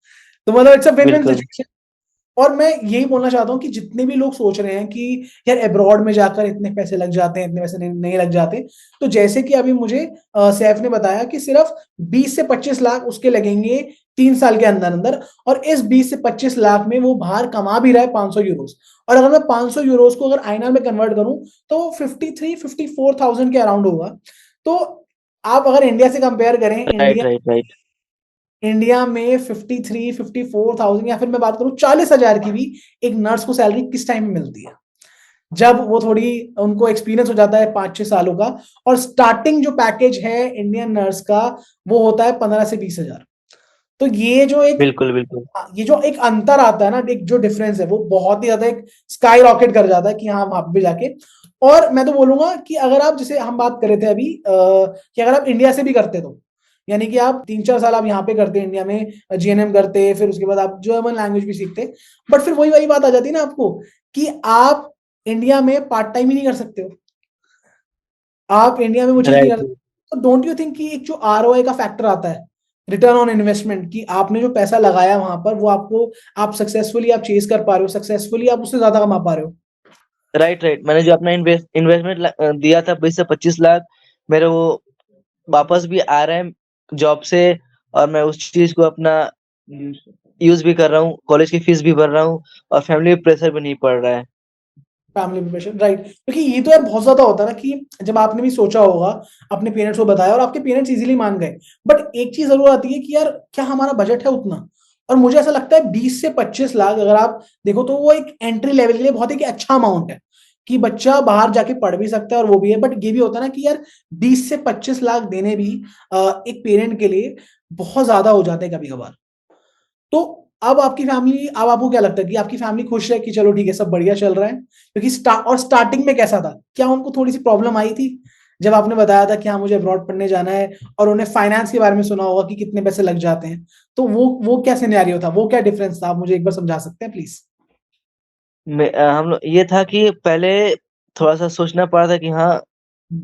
तो मतलब इट्स अ विन विन बिल्कुल। सिचुएशन। और मैं यही बोलना चाहता हूँ कि जितने भी लोग सोच रहे हैं कि यार अब्रॉड में जाकर इतने पैसे लग जाते हैं, इतने पैसे नहीं लग जाते, तो जैसे कि अभी मुझे सैफ ने बताया कि सिर्फ 20 से 25 लाख उसके लगेंगे 3 साल के अंदर अंदर, और इस 20 से 25 लाख में वो बाहर कमा भी रहा है 500 यूरोज। और अगर मैं 500 यूरोज को अगर आईएनआर में कन्वर्ट करूं तो 53-54 थाउजेंड के अराउंड होगा। तो आप अगर इंडिया से कंपेयर करें, right, India right, right. India में 53-54 थाउजेंड, या फिर मैं बात करूं 40 हजार की भी एक नर्स को सैलरी किस टाइम में मिलती है, जब वो थोड़ी उनको एक्सपीरियंस हो जाता है 5-6 सालों का। और स्टार्टिंग जो पैकेज है इंडियन नर्स का वो होता है 15 से 20 हजार। तो बिल्कुल, बिल्कुल। ये जो एक अंतर आता है ना, एक जो डिफरेंस है वो बहुत ही ज्यादा एक स्काई रॉकेट कर जाता है कि हाँ वहां पे जाके। और मैं तो बोलूंगा कि अगर आप, जैसे हम बात कर रहे थे अभी कि अगर आप इंडिया से भी करते तो, यानी कि आप 3-4 साल आप यहाँ पे करते इंडिया में, जीएनएम करते, फिर उसके बाद आप जर्मन लैंग्वेज भी सीखते, बट फिर वही वही बात आ जाती है ना आपको कि आप इंडिया में पार्ट टाइम ही नहीं कर सकते हो, आप इंडिया में वो चीज नहीं कर राइट। सकते। तो डोंट यू थिंक कि एक जो आरओआई का फैक्टर आता है, रिटर्न ऑन इन्वेस्टमेंट, कि आपने जो पैसा लगाया वहां पर वो आपको, आप सक्सेसफुली आप चेज कर पा रहे हो, सक्सेसफुली आप उससे ज्यादा कमा पा रहे हो। Right, right. मैंने जो अपना इन्वेस्टमेंट दिया था 20 से 25 लाख, मेरे वो वापस भी आ रहे हैं जॉब से, और मैं उस चीज को अपना यूज भी कर रहा हूँ, कॉलेज की फीस भी भर रहा हूँ, और फैमिली पे प्रेशर भी नहीं पड़ रहा है। फैमिली प्रिपरेशन, राइट, क्योंकि ये तो यार बहुत ज्यादा होता है ना कि जब आपने भी सोचा होगा, अपने पेरेंट्स को बताया और आपके पेरेंट्स इजीली मान गए, बट एक चीज जरूर आती है कि यार क्या हमारा बजट है उतना। और मुझे ऐसा लगता है 20 से 25 लाख अगर आप देखो तो वो एक एंट्री लेवल के लिए बहुत ही अच्छा अमाउंट है, कि बच्चा बाहर जाके पढ़ भी सकता है और वो भी है। बट ये भी होता है ना कि यार 20 से 25 लाख देने भी एक पेरेंट के लिए बहुत ज्यादा हो जाते हैं कभी कभार। तो अब आपकी फैमिली, अब आपको क्या लगता है कि आपकी फैमिली खुश है कि चलो ठीक है सब बढ़िया चल रहा है? क्योंकि स्टार्टिंग में कैसा था, क्या उनको थोड़ी सी प्रॉब्लम आई थी जब आपने बताया था कि हाँ मुझे अब्रॉड पढ़ने जाना है, और उन्हें फाइनेंस के बारे में सुना होगा कि कितने पैसे लग जाते हैं, तो वो क्या सिनेरियो था, वो क्या डिफरेंस था, आप मुझे एक बार समझा सकते हैं प्लीज? हम लोग ये था कि पहले थोड़ा सा सोचना पड़ा था कि हाँ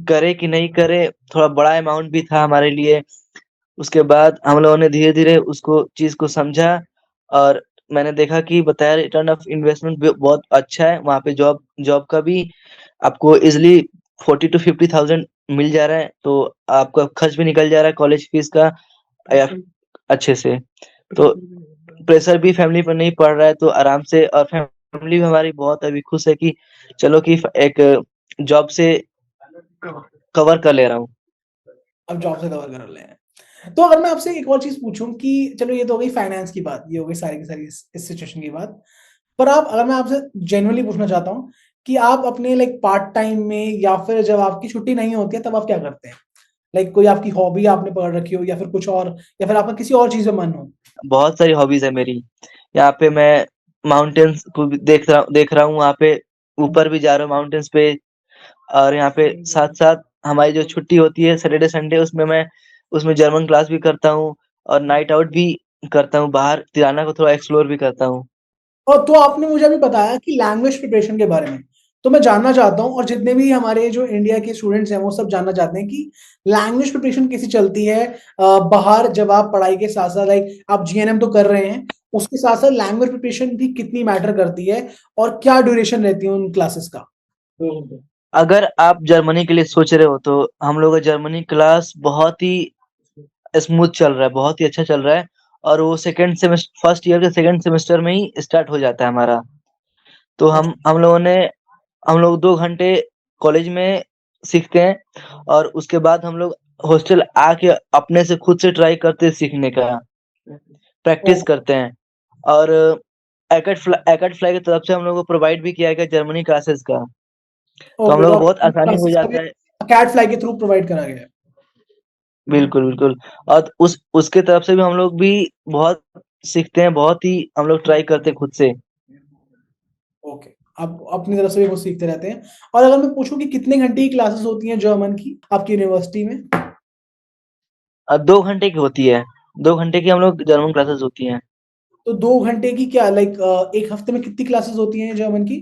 करे कि नहीं करे, थोड़ा बड़ा अमाउंट भी था हमारे लिए। उसके बाद हम लोगों ने धीरे धीरे उसको चीज को समझा, और मैंने देखा कि बताया रिटर्न ऑफ इन्वेस्टमेंट भी बहुत अच्छा है वहाँ पे। जॉब जॉब का भी आपको इजिली 40 to 50 थाउजेंड मिल जा रहा है, तो आपका खर्च भी निकल जा रहा है कॉलेज फीस का या अच्छे से। तो प्रेशर भी फैमिली पर नहीं पड़ रहा है, तो आराम से। और फैमिली भी हमारी बहुत अभी खुश है कि चलो कि एक जॉब से कवर कर ले रहा हूँ। अब जॉब से कवर कर ले हैं। तो अगर मैं आपसे एक और चीज पूछूं कि चलो ये तो हो गई फाइनेंस की बात, ये हो गई सारी की सारी इस सिचुएशन की बात, पर आप, अगर मैं आपसे जेन्युइनली पूछना चाहता हूँ कि आप अपने लाइक पार्ट टाइम में या फिर जब आपकी छुट्टी नहीं होती है तब आप क्या करते हैं? लाइक कोई आपकी हॉबी आपने पकड़ रखी हो या फिर कुछ और, या फिर आपका किसी और चीज में मन हो? बहुत सारी हॉबीज है मेरी। यहाँ पे मैं माउंटेन्स को भी देख रहा हूँ वहाँ पे, ऊपर भी जा रहा हूँ माउंटेन्स पे। और यहाँ पे साथ साथ हमारी जो छुट्टी होती है सैटरडे संडे, उसमें मैं उसमें जर्मन क्लास भी करता हूँ, और नाइट आउट भी करता हूँ, बाहर तिराना को थोड़ा एक्सप्लोर भी करता हूँ। और तो आपने मुझे अभी बताया कि लैंग्वेज प्रिपरेशन के बारे में, तो मैं जानना चाहता हूँ और जितने भी हमारे जो इंडिया के स्टूडेंट्स हैं वो सब जानना चाहते हैं कि लैंग्वेज प्रिपरेशन कैसी चलती है बाहर, जब आप पढ़ाई के साथ साथ, लाइक आप जीएनएम तो कर रहे हैं, उसके साथ साथ लैंग्वेज प्रिपरेशन भी कितनी मैटर करती है, और क्या ड्यूरेशन रहती है उन क्लासेस का? अगर आप जर्मनी के लिए सोच रहे हो, तो हम लोग का जर्मनी क्लास बहुत ही स्मूथ चल रहा है, बहुत ही अच्छा चल रहा है। और वो सेकंड सेमेस्टर, फर्स्ट ईयर के सेकंड सेमेस्टर में ही स्टार्ट हो जाता है हमारा। तो अच्छा। हम लोग 2 घंटे कॉलेज में सीखते हैं, और उसके बाद हम लोग हॉस्टल आके अपने से खुद से ट्राई करते हैं सीखने का, ओ, प्रैक्टिस करते हैं। और एकेड फ्लाई की तरफ से हम लोग को प्रोवाइड भी किया गया जर्मनी क्लासेस का, तो हम ओके, तो लोग को बहुत आपको आसानी हो क्लासेस का भी जाता है। कैट फ्लाई के थ्रू प्रोवाइड करा गया है? बिल्कुल, बिल्कुल। और उस उसके तरफ से भी हम लोग भी बहुत सीखते हैं, बहुत ही हम लोग ट्राई करते हैं खुद से। ओके, आप अपनी तरफ से भी वो सीखते रहते हैं। और अगर मैं पूछूं कि कितने घंटे की क्लासेस होती हैं जर्मन की आपकी यूनिवर्सिटी में? 2 घंटे की होती है, 2 घंटे की हम लोग जर्मन क्लासेस होती हैं। तो 2 घंटे की क्या, लाइक एक हफ्ते में कितनी क्लासेस होती हैं जर्मन की?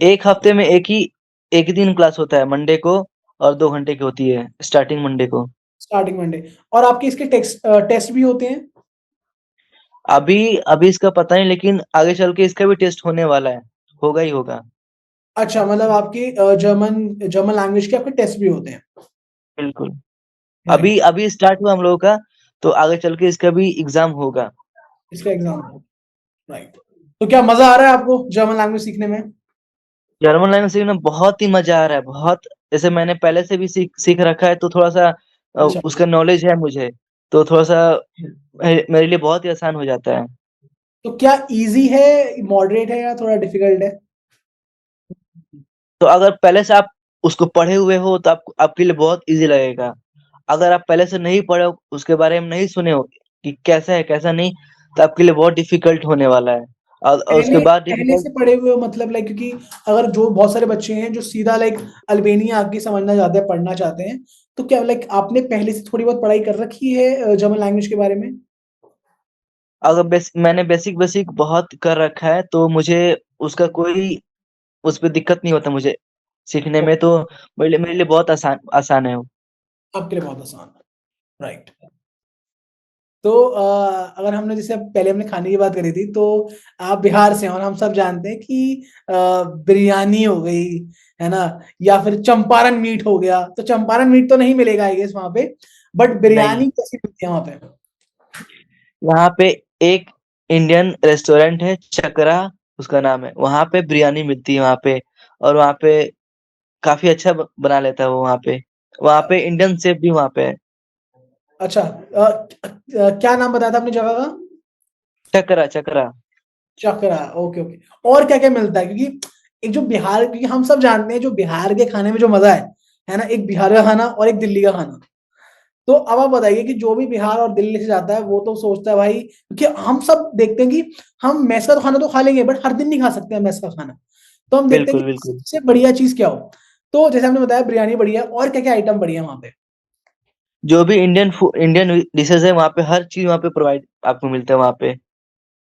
एक हफ्ते में एक ही दिन क्लास होता है मंडे को, और 2 घंटे की होती है स्टार्टिंग मंडे को। Starting Monday. और आपके इसके टेस्ट भी होते हैं? अभी अभी इसका पता नहीं, लेकिन आगे चल के इसका भी टेस्ट होने वाला है, होगा ही होगा। अच्छा, मतलब आपके जर्मन जर्मन लैंग्वेज के आपके टेस्ट भी होते हैं? बिल्कुल। राइट। अभी अभी स्टार्ट हुआ हम लोगों का, तो आगे चल के इसका भी एग्जाम होगा। इसका एग्जाम हो, राइट। तो क्या मजा आ रहा है आपको जर्मन लैंग्वेज सीखने में? जर्मन लैंग्वेज सीखने में बहुत ही मजा आ रहा है, बहुत। जैसे मैंने पहले से भी सीख सीख रखा है, तो थोड़ा सा अच्छा, उसका नॉलेज है मुझे, तो थोड़ा सा मेरे लिए बहुत ही आसान हो जाता है। तो क्या इजी है, मॉडरेट है, या थोड़ा डिफिकल्ट है? तो अगर पहले से आप उसको पढ़े हुए हो तो आपके लिए बहुत इजी लगेगा। अगर आप पहले से नहीं पढ़े हो, उसके बारे में नहीं सुने हो कि कैसा है कैसा नहीं, तो आपके लिए बहुत डिफिकल्ट होने वाला है। और उसके पहले बाद पहले डिफिकल्ट। से पढ़े हुए हो मतलब, लाइक, क्योंकि अगर जो बहुत सारे बच्चे हैं जो सीधा लाइक अल्बेनिया आके समझना चाहते हैं, पढ़ना चाहते हैं, तो क्या लाइक आपने पहले से थोड़ी बहुत पढ़ाई कर रखी है जर्मन लैंग्वेज के बारे में? अगर मैंने बेसिक बेसिक बहुत कर रखा है, तो मुझे उसका कोई उस पर दिक्कत नहीं होता मुझे सीखने ओ, में। तो मेरे लिए बहुत आसान आसान है वो। आपके लिए बहुत आसान है, राइट। तो अगर हमने जैसे अब पहले हमने खाने की बात करी थी, तो आप बिहार से हैं और हम सब जानते हैं कि बिरयानी हो गई, है ना, या फिर चंपारण मीट हो गया। तो चंपारण मीट तो नहीं मिलेगा आई गेस वहां पे, बट नहीं, बिरयानी कैसी मिलती है वहां पे? यहाँ पे एक इंडियन रेस्टोरेंट है, चकरा उसका नाम है। वहाँ पे बिरयानी मिलती है वहाँ पे। और वहाँ पे काफी अच्छा बना लेता है वो वहाँ पे। वहाँ पे इंडियन शेफ भी वहाँ पे है। अच्छा, क्या नाम बताया था आपने जगह का? चकरा चकरा। चकरा, ओके ओके। और क्या क्या मिलता है? क्योंकि एक जो बिहार, क्योंकि हम सब जानते हैं जो बिहार के खाने में जो मजा है ना, एक बिहार का खाना और एक दिल्ली का खाना। तो अब आप बताइए कि जो भी बिहार और दिल्ली से जाता है वो तो सोचता है भाई, क्योंकि हम सब देखते हैं कि हम मैस का तो खाना तो खा लेंगे, बट हर दिन नहीं खा सकते हैं मैस का खाना। तो हम देखते हैं बिल्कुल कि बिल्कुल। सबसे बढ़िया चीज क्या हो। तो जैसे हमने बताया बिरयानी बढ़िया, और क्या क्या आइटम बढ़िया है वहां पे? जो भी इंडियन डिशेज है वहाँ पे, हर चीज वहाँ पे प्रोवाइड आपको मिलता है वहाँ पे।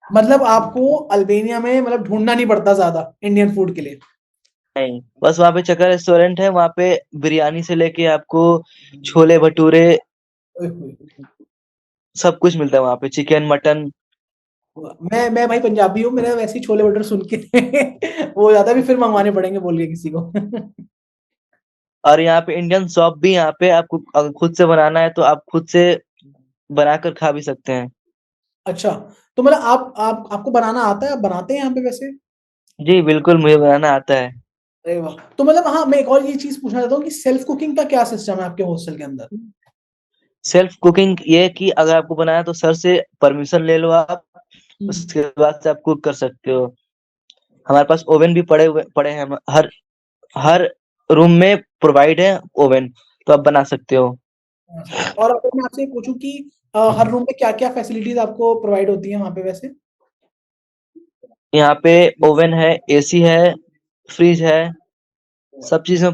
मतलब आपको अल्बेनिया में मतलब ढूंढना नहीं पड़ता ज्यादा इंडियन फूड के लिए? नहीं, बस वहाँ पे चक्कर रेस्टोरेंट है, वहाँ पे बिरयानी से लेके आपको छोले भटूरे ओए होए। सब कुछ मिलता है वहाँ पे, चिकन मटन। मैं भाई पंजाबी हूँ, मेरा वैसे ही छोले भटूरे सुन के वो हो जाता है, भी फिर मंगवाने पड़ेंगे बोल के किसी को। और यहाँ पे इंडियन शॉप भी, यहाँ पे आपको अगर खुद से बनाना है तो आप खुद से बनाकर खा भी सकते हैं। अच्छा, तो मतलब आप आपको बनाना आता है? आप बनाते हैं यहाँ पे वैसे? जी बिल्कुल, मुझे बनाना आता है। अरे वाह। तो मतलब हाँ, मैं एक और ये चीज पूछना चाहता हूँ कि सेल्फ कुकिंग का क्या सिस्टम है आपके हॉस्टल के अंदर? सेल्फ कुकिंग ये है कि अगर आपको बनाना है तो सर से परमिशन ले लो आप, हम्म। उसके बाद से आप कुक कर सकते हो। हमारे पास ओवन भी पड़े हैं, हर हर रूम में प्रोवाइड है ओवन, तो आप बना सकते हो। और अगर मैं आपसे पूछूं कि हर रूम में क्या क्या फैसिलिटीज आपको प्रोवाइड होती है वहां पे वैसे? यहाँ पे ओवन है, एसी है, फ्रिज है, सब चीज में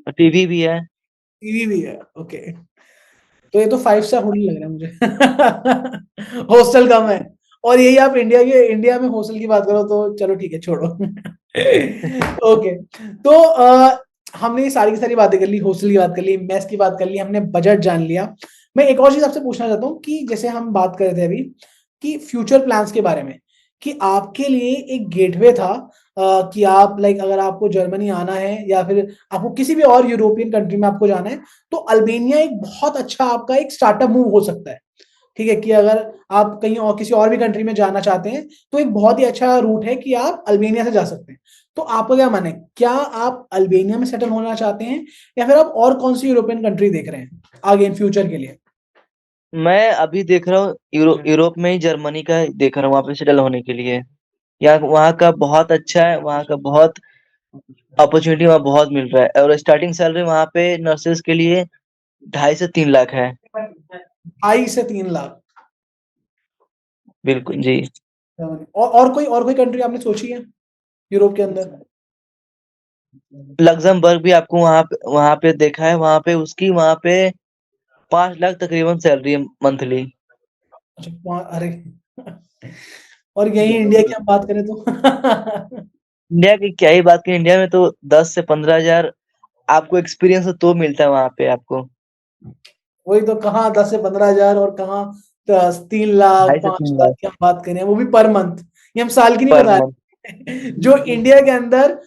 टीवी भी है। टीवी भी है, ओके। तो ये तो 5 स्टार होटल लग रहा है मुझे। हॉस्टल कम है, और यही आप इंडिया में हॉस्टल की बात करो तो चलो ठीक है, छोड़ो। ओके। तो हमने ये सारी की सारी बातें कर ली, हॉस्टल की बात कर ली, मेस की बात कर ली, हमने बजट जान लिया। मैं एक और चीज आपसे पूछना चाहता हूँ कि जैसे हम बात कर रहे थे अभी कि फ्यूचर प्लान्स के बारे में, कि आपके लिए एक गेटवे था कि आप लाइक अगर आपको जर्मनी आना है या फिर आपको किसी भी और यूरोपियन कंट्री में आपको जाना है, तो अल्बेनिया एक बहुत अच्छा आपका एक स्टार्टअप मूव हो सकता है। ठीक है, कि अगर आप कहीं और किसी और भी कंट्री में जाना चाहते हैं, तो एक बहुत ही अच्छा रूट है कि आप अल्बेनिया से जा सकते हैं। तो आपका क्या मन है, क्या आप अल्बेनिया में सेटल होना चाहते हैं, या फिर आप और कौन सी यूरोपियन कंट्री देख रहे हैं आगे इन फ्यूचर के लिए? मैं अभी देख रहा हूँ यूरोप में ही, जर्मनी का देख रहा हूँ वहाँ पे सेटल होने के लिए। यहाँ वहाँ का बहुत अच्छा है, वहाँ का बहुत अपॉर्चुनिटी वहाँ बहुत मिल रहा है। और स्टार्टिंग सैलरी वहाँ पे नर्सेज के लिए 2.5 से 3 लाख है। 2.5 से 3 लाख? बिल्कुल जी। और कोई कंट्री आपने सोची है यूरोप के अंदर? लग्जमबर्ग भी आपको वहाँ पे देखा है, वहाँ पे उसकी वहाँ पे 5 लाख तकरीबन सैलरी है मंथली। अच्छा, अरे। और यही इंडिया की हम बात करें तो? इंडिया की क्या ही बात करें, इंडिया में तो 10 से 15 हजार आपको एक्सपीरियंस तो मिलता है वहाँ पे आपको। वही तो, कहाँ 10 से 15 हजार, और कहाँ 3 लाख, ढाई से पांच तीन लाख लाख की हम बात करें, वो भी पर मंथ। ये हम साल की नहीं पर बता मंथ। रहे। जो इंडिया के अंदर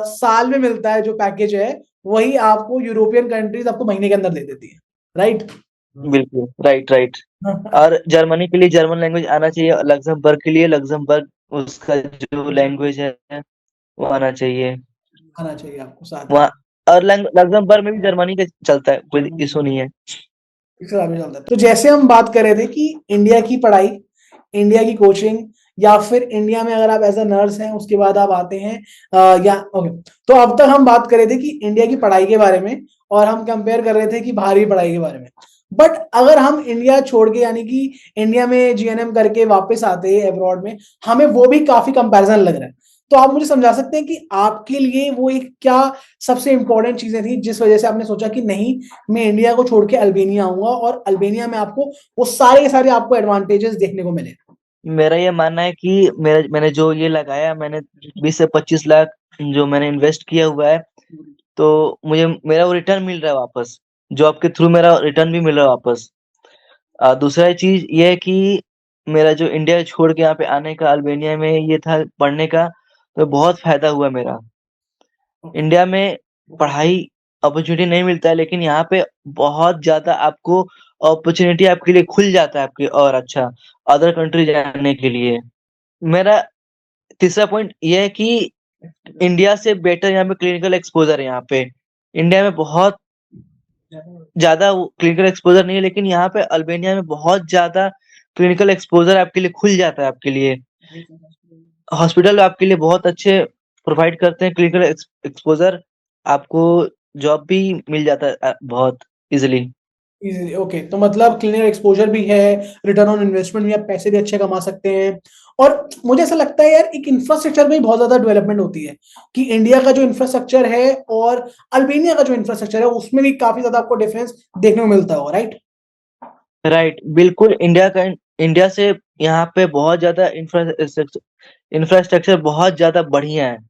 साल में मिलता है जो पैकेज है, वही आपको यूरोपियन कंट्रीज आपको महीने के अंदर दे देती है, राइट? बिल्कुल, राइट, राइट। और जर्मनी के लिए जर्मन लैंग्वेज आना चाहिए, लक्ज़मबर्ग के लिए लक्ज़मबर्ग उसका जो लैंग्वेज है वो आना चाहिए। आना चाहिए आपको साथ में। वहाँ और लक्ज़मबर्ग में भी जर्मनी का चलता है, कोई इश्यू नहीं है। इस्लाम में चलता है। तो जैसे हम बात कर रहे थे कि इंडिया की पढ़ाई, इंडिया की कोचिंग, या फिर इंडिया में अगर आप एज अ नर्स हैं उसके बाद आप आते हैं या ओके, तो अब तक हम बात कर रहे थे कि इंडिया की पढ़ाई के बारे में, और हम कंपेयर कर रहे थे कि बाहरी पढ़ाई के बारे में। बट अगर हम इंडिया छोड़ के, यानी कि इंडिया में जीएनएम करके वापस आते हैं अब्रॉड में, हमें वो भी काफी कंपैरिजन लग रहा है। तो आप मुझे समझा सकते हैं कि आपके लिए वो एक क्या सबसे इंपॉर्टेंट चीजें थी जिस वजह से आपने सोचा कि नहीं, मैं इंडिया को छोड़ के अल्बेनिया आऊंगा, और अल्बेनिया में आपको वो सारे के सारे आपको एडवांटेजेस देखने को मिले। मेरा ये मानना है कि मैंने जो ये लगाया, मैंने 20 से 25 लाख जो मैंने इन्वेस्ट किया हुआ है, तो मुझे मेरा वो रिटर्न मिल रहा है वापस। जॉब के थ्रू मेरा रिटर्न भी मिल रहा है वापस। दूसरा चीज़ ये है कि मेरा जो इंडिया छोड़ के यहाँ पे आने का अल्बानिया में ये था पढ़ने का, तो बहुत फ़ायदा हुआ मेरा। ओके। इंडिया में पढ़ाई अपॉर्च्युनिटी नहीं मिलता है, लेकिन यहाँ पे बहुत ज़्यादा आपको अपॉर्च्युनिटी आपके लिए खुल जाता है आपके और अच्छा, अदर कंट्री जाने के लिए। मेरा तीसरा पॉइंट ये है कि इंडिया से बेटर यहाँ पे क्लिनिकल एक्सपोज़र है यहाँ पे। इंडिया में बहुत ज़्यादा वो क्लिनिकल एक्सपोज़र नहीं है, लेकिन यहाँ पे अल्बानिया में बहुत ज़्यादा क्लिनिकल एक्सपोज़र आपके लिए खुल जाता है आपके लिए। हॉस्पिटल आपके लिए बहुत अच्छे प्रोवाइड करते हैं क्लिनिकल एक्सपोज़र, आपको जॉब भी मिल जाता है बहुत ईज़िली। Easily, okay. तो मतलब क्लिनिकल एक्सपोजर भी है, रिटर्न ऑन इन्वेस्टमेंट भी, आप पैसे भी अच्छे कमा सकते हैं। और मुझे ऐसा लगता है यार, एक इंफ्रास्ट्रक्चर में बहुत ज्यादा डेवलपमेंट होती है कि इंडिया का जो इंफ्रास्ट्रक्चर है और अल्बेनिया का जो इंफ्रास्ट्रक्चर है उसमें भी काफी ज्यादा आपको डिफरेंस देखने को मिलता होगा, राइट? राइट, बिल्कुल इंडिया से यहाँ पे बहुत ज़्यादा इंफ्रास्ट्रक्चर बहुत ज़्यादा बढ़िया है, यस।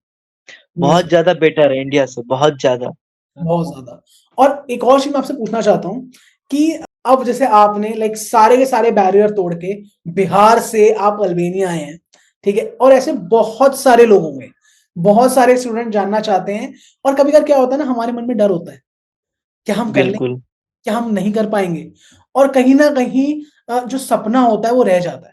बहुत ज़्यादा बेटर है इंडिया से, बहुत ज़्यादा। बहुत ज्यादा। और एक और चीज मैं आपसे पूछना चाहता हूँ कि अब जैसे आपने लाइक सारे के सारे बैरियर तोड़ के बिहार से आप अल्बेनिया आए हैं, ठीक है, और ऐसे बहुत सारे लोग होंगे, बहुत सारे स्टूडेंट जानना चाहते हैं। और कभी कभी क्या होता है ना, हमारे मन में डर होता है, क्या हम कर लें, बिल्कुल, क्या हम नहीं कर पाएंगे, और कहीं ना कहीं जो सपना होता है वो रह जाता है।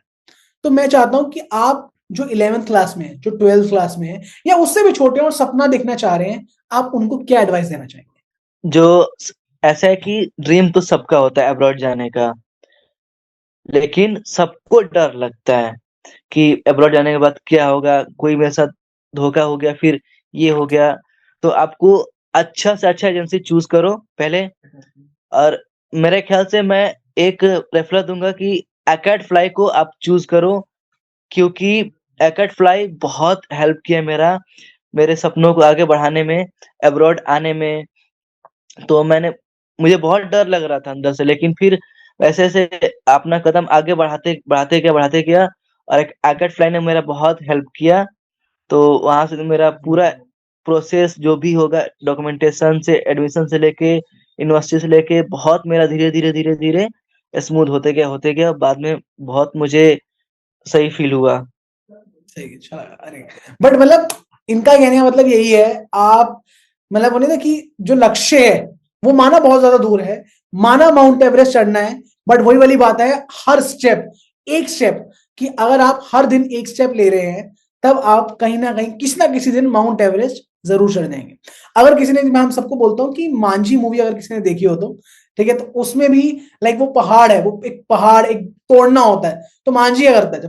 तो मैं चाहता हूं कि आप जो 11th क्लास में है, जो 12th क्लास में है, या उससे भी छोटे हैं और सपना देखना चाह रहे हैं, आप उनको क्या एडवाइस देना चाहेंगे? जो ऐसा है कि ड्रीम तो सबका होता है अब्रॉड जाने का, लेकिन सबको डर लगता है कि अब्रॉड जाने के बाद क्या होगा, कोई मेरे साथ धोखा हो गया, फिर ये हो गया। तो आपको अच्छा से अच्छा एजेंसी चूज़ करो पहले। और मेरे ख्याल से मैं एक रेफरल दूँगा कि एकेट फ्लाई को आप चूज़ करो, क्योंकि एकेट फ्लाई बहुत हेल्प किया मेरे सपनों को आगे बढ़ाने में, अब्रॉड आने में। तो मुझे बहुत डर लग रहा था अंदर से, लेकिन फिर वैसे-वैसे अपना कदम आगे बढ़ाते गया और एक एकेट फ्लाई ने मेरा बहुत हेल्प किया। तो वहाँ से तो मेरा पूरा प्रोसेस जो भी होगा, डॉक्यूमेंटेशन से, एडमिशन से लेके, यूनिवर्सिटी से लेके, बहुत मेरा धीरे-धीरे स्मूथ होते गया। बाद में बहुत मुझे सही फ़ील हुआ। सही है, अच्छा लगा। अरे, बट मतलब इनका कहने का मतलब यही है, आप मतलब बोले ना कि जो लक्ष्य है वो माना बहुत ज्यादा दूर है, माना माउंट एवरेस्ट चढ़ना है, बट वही वाली बात है, हर स्टेप, एक स्टेप, कि अगर आप हर दिन एक स्टेप ले रहे हैं, तब आप कहीं ना किसी दिन माउंट एवरेस्ट जरूर चढ़ जाएंगे। अगर किसी ने, मैं हम सबको बोलता हूँ कि मांझी मूवी अगर किसी ने देखी हो तो, ठीक है, तो उसमें भी लाइक वो पहाड़ है, वो एक पहाड़ एक तोड़ना होता है, तो मांझी क्या करता है,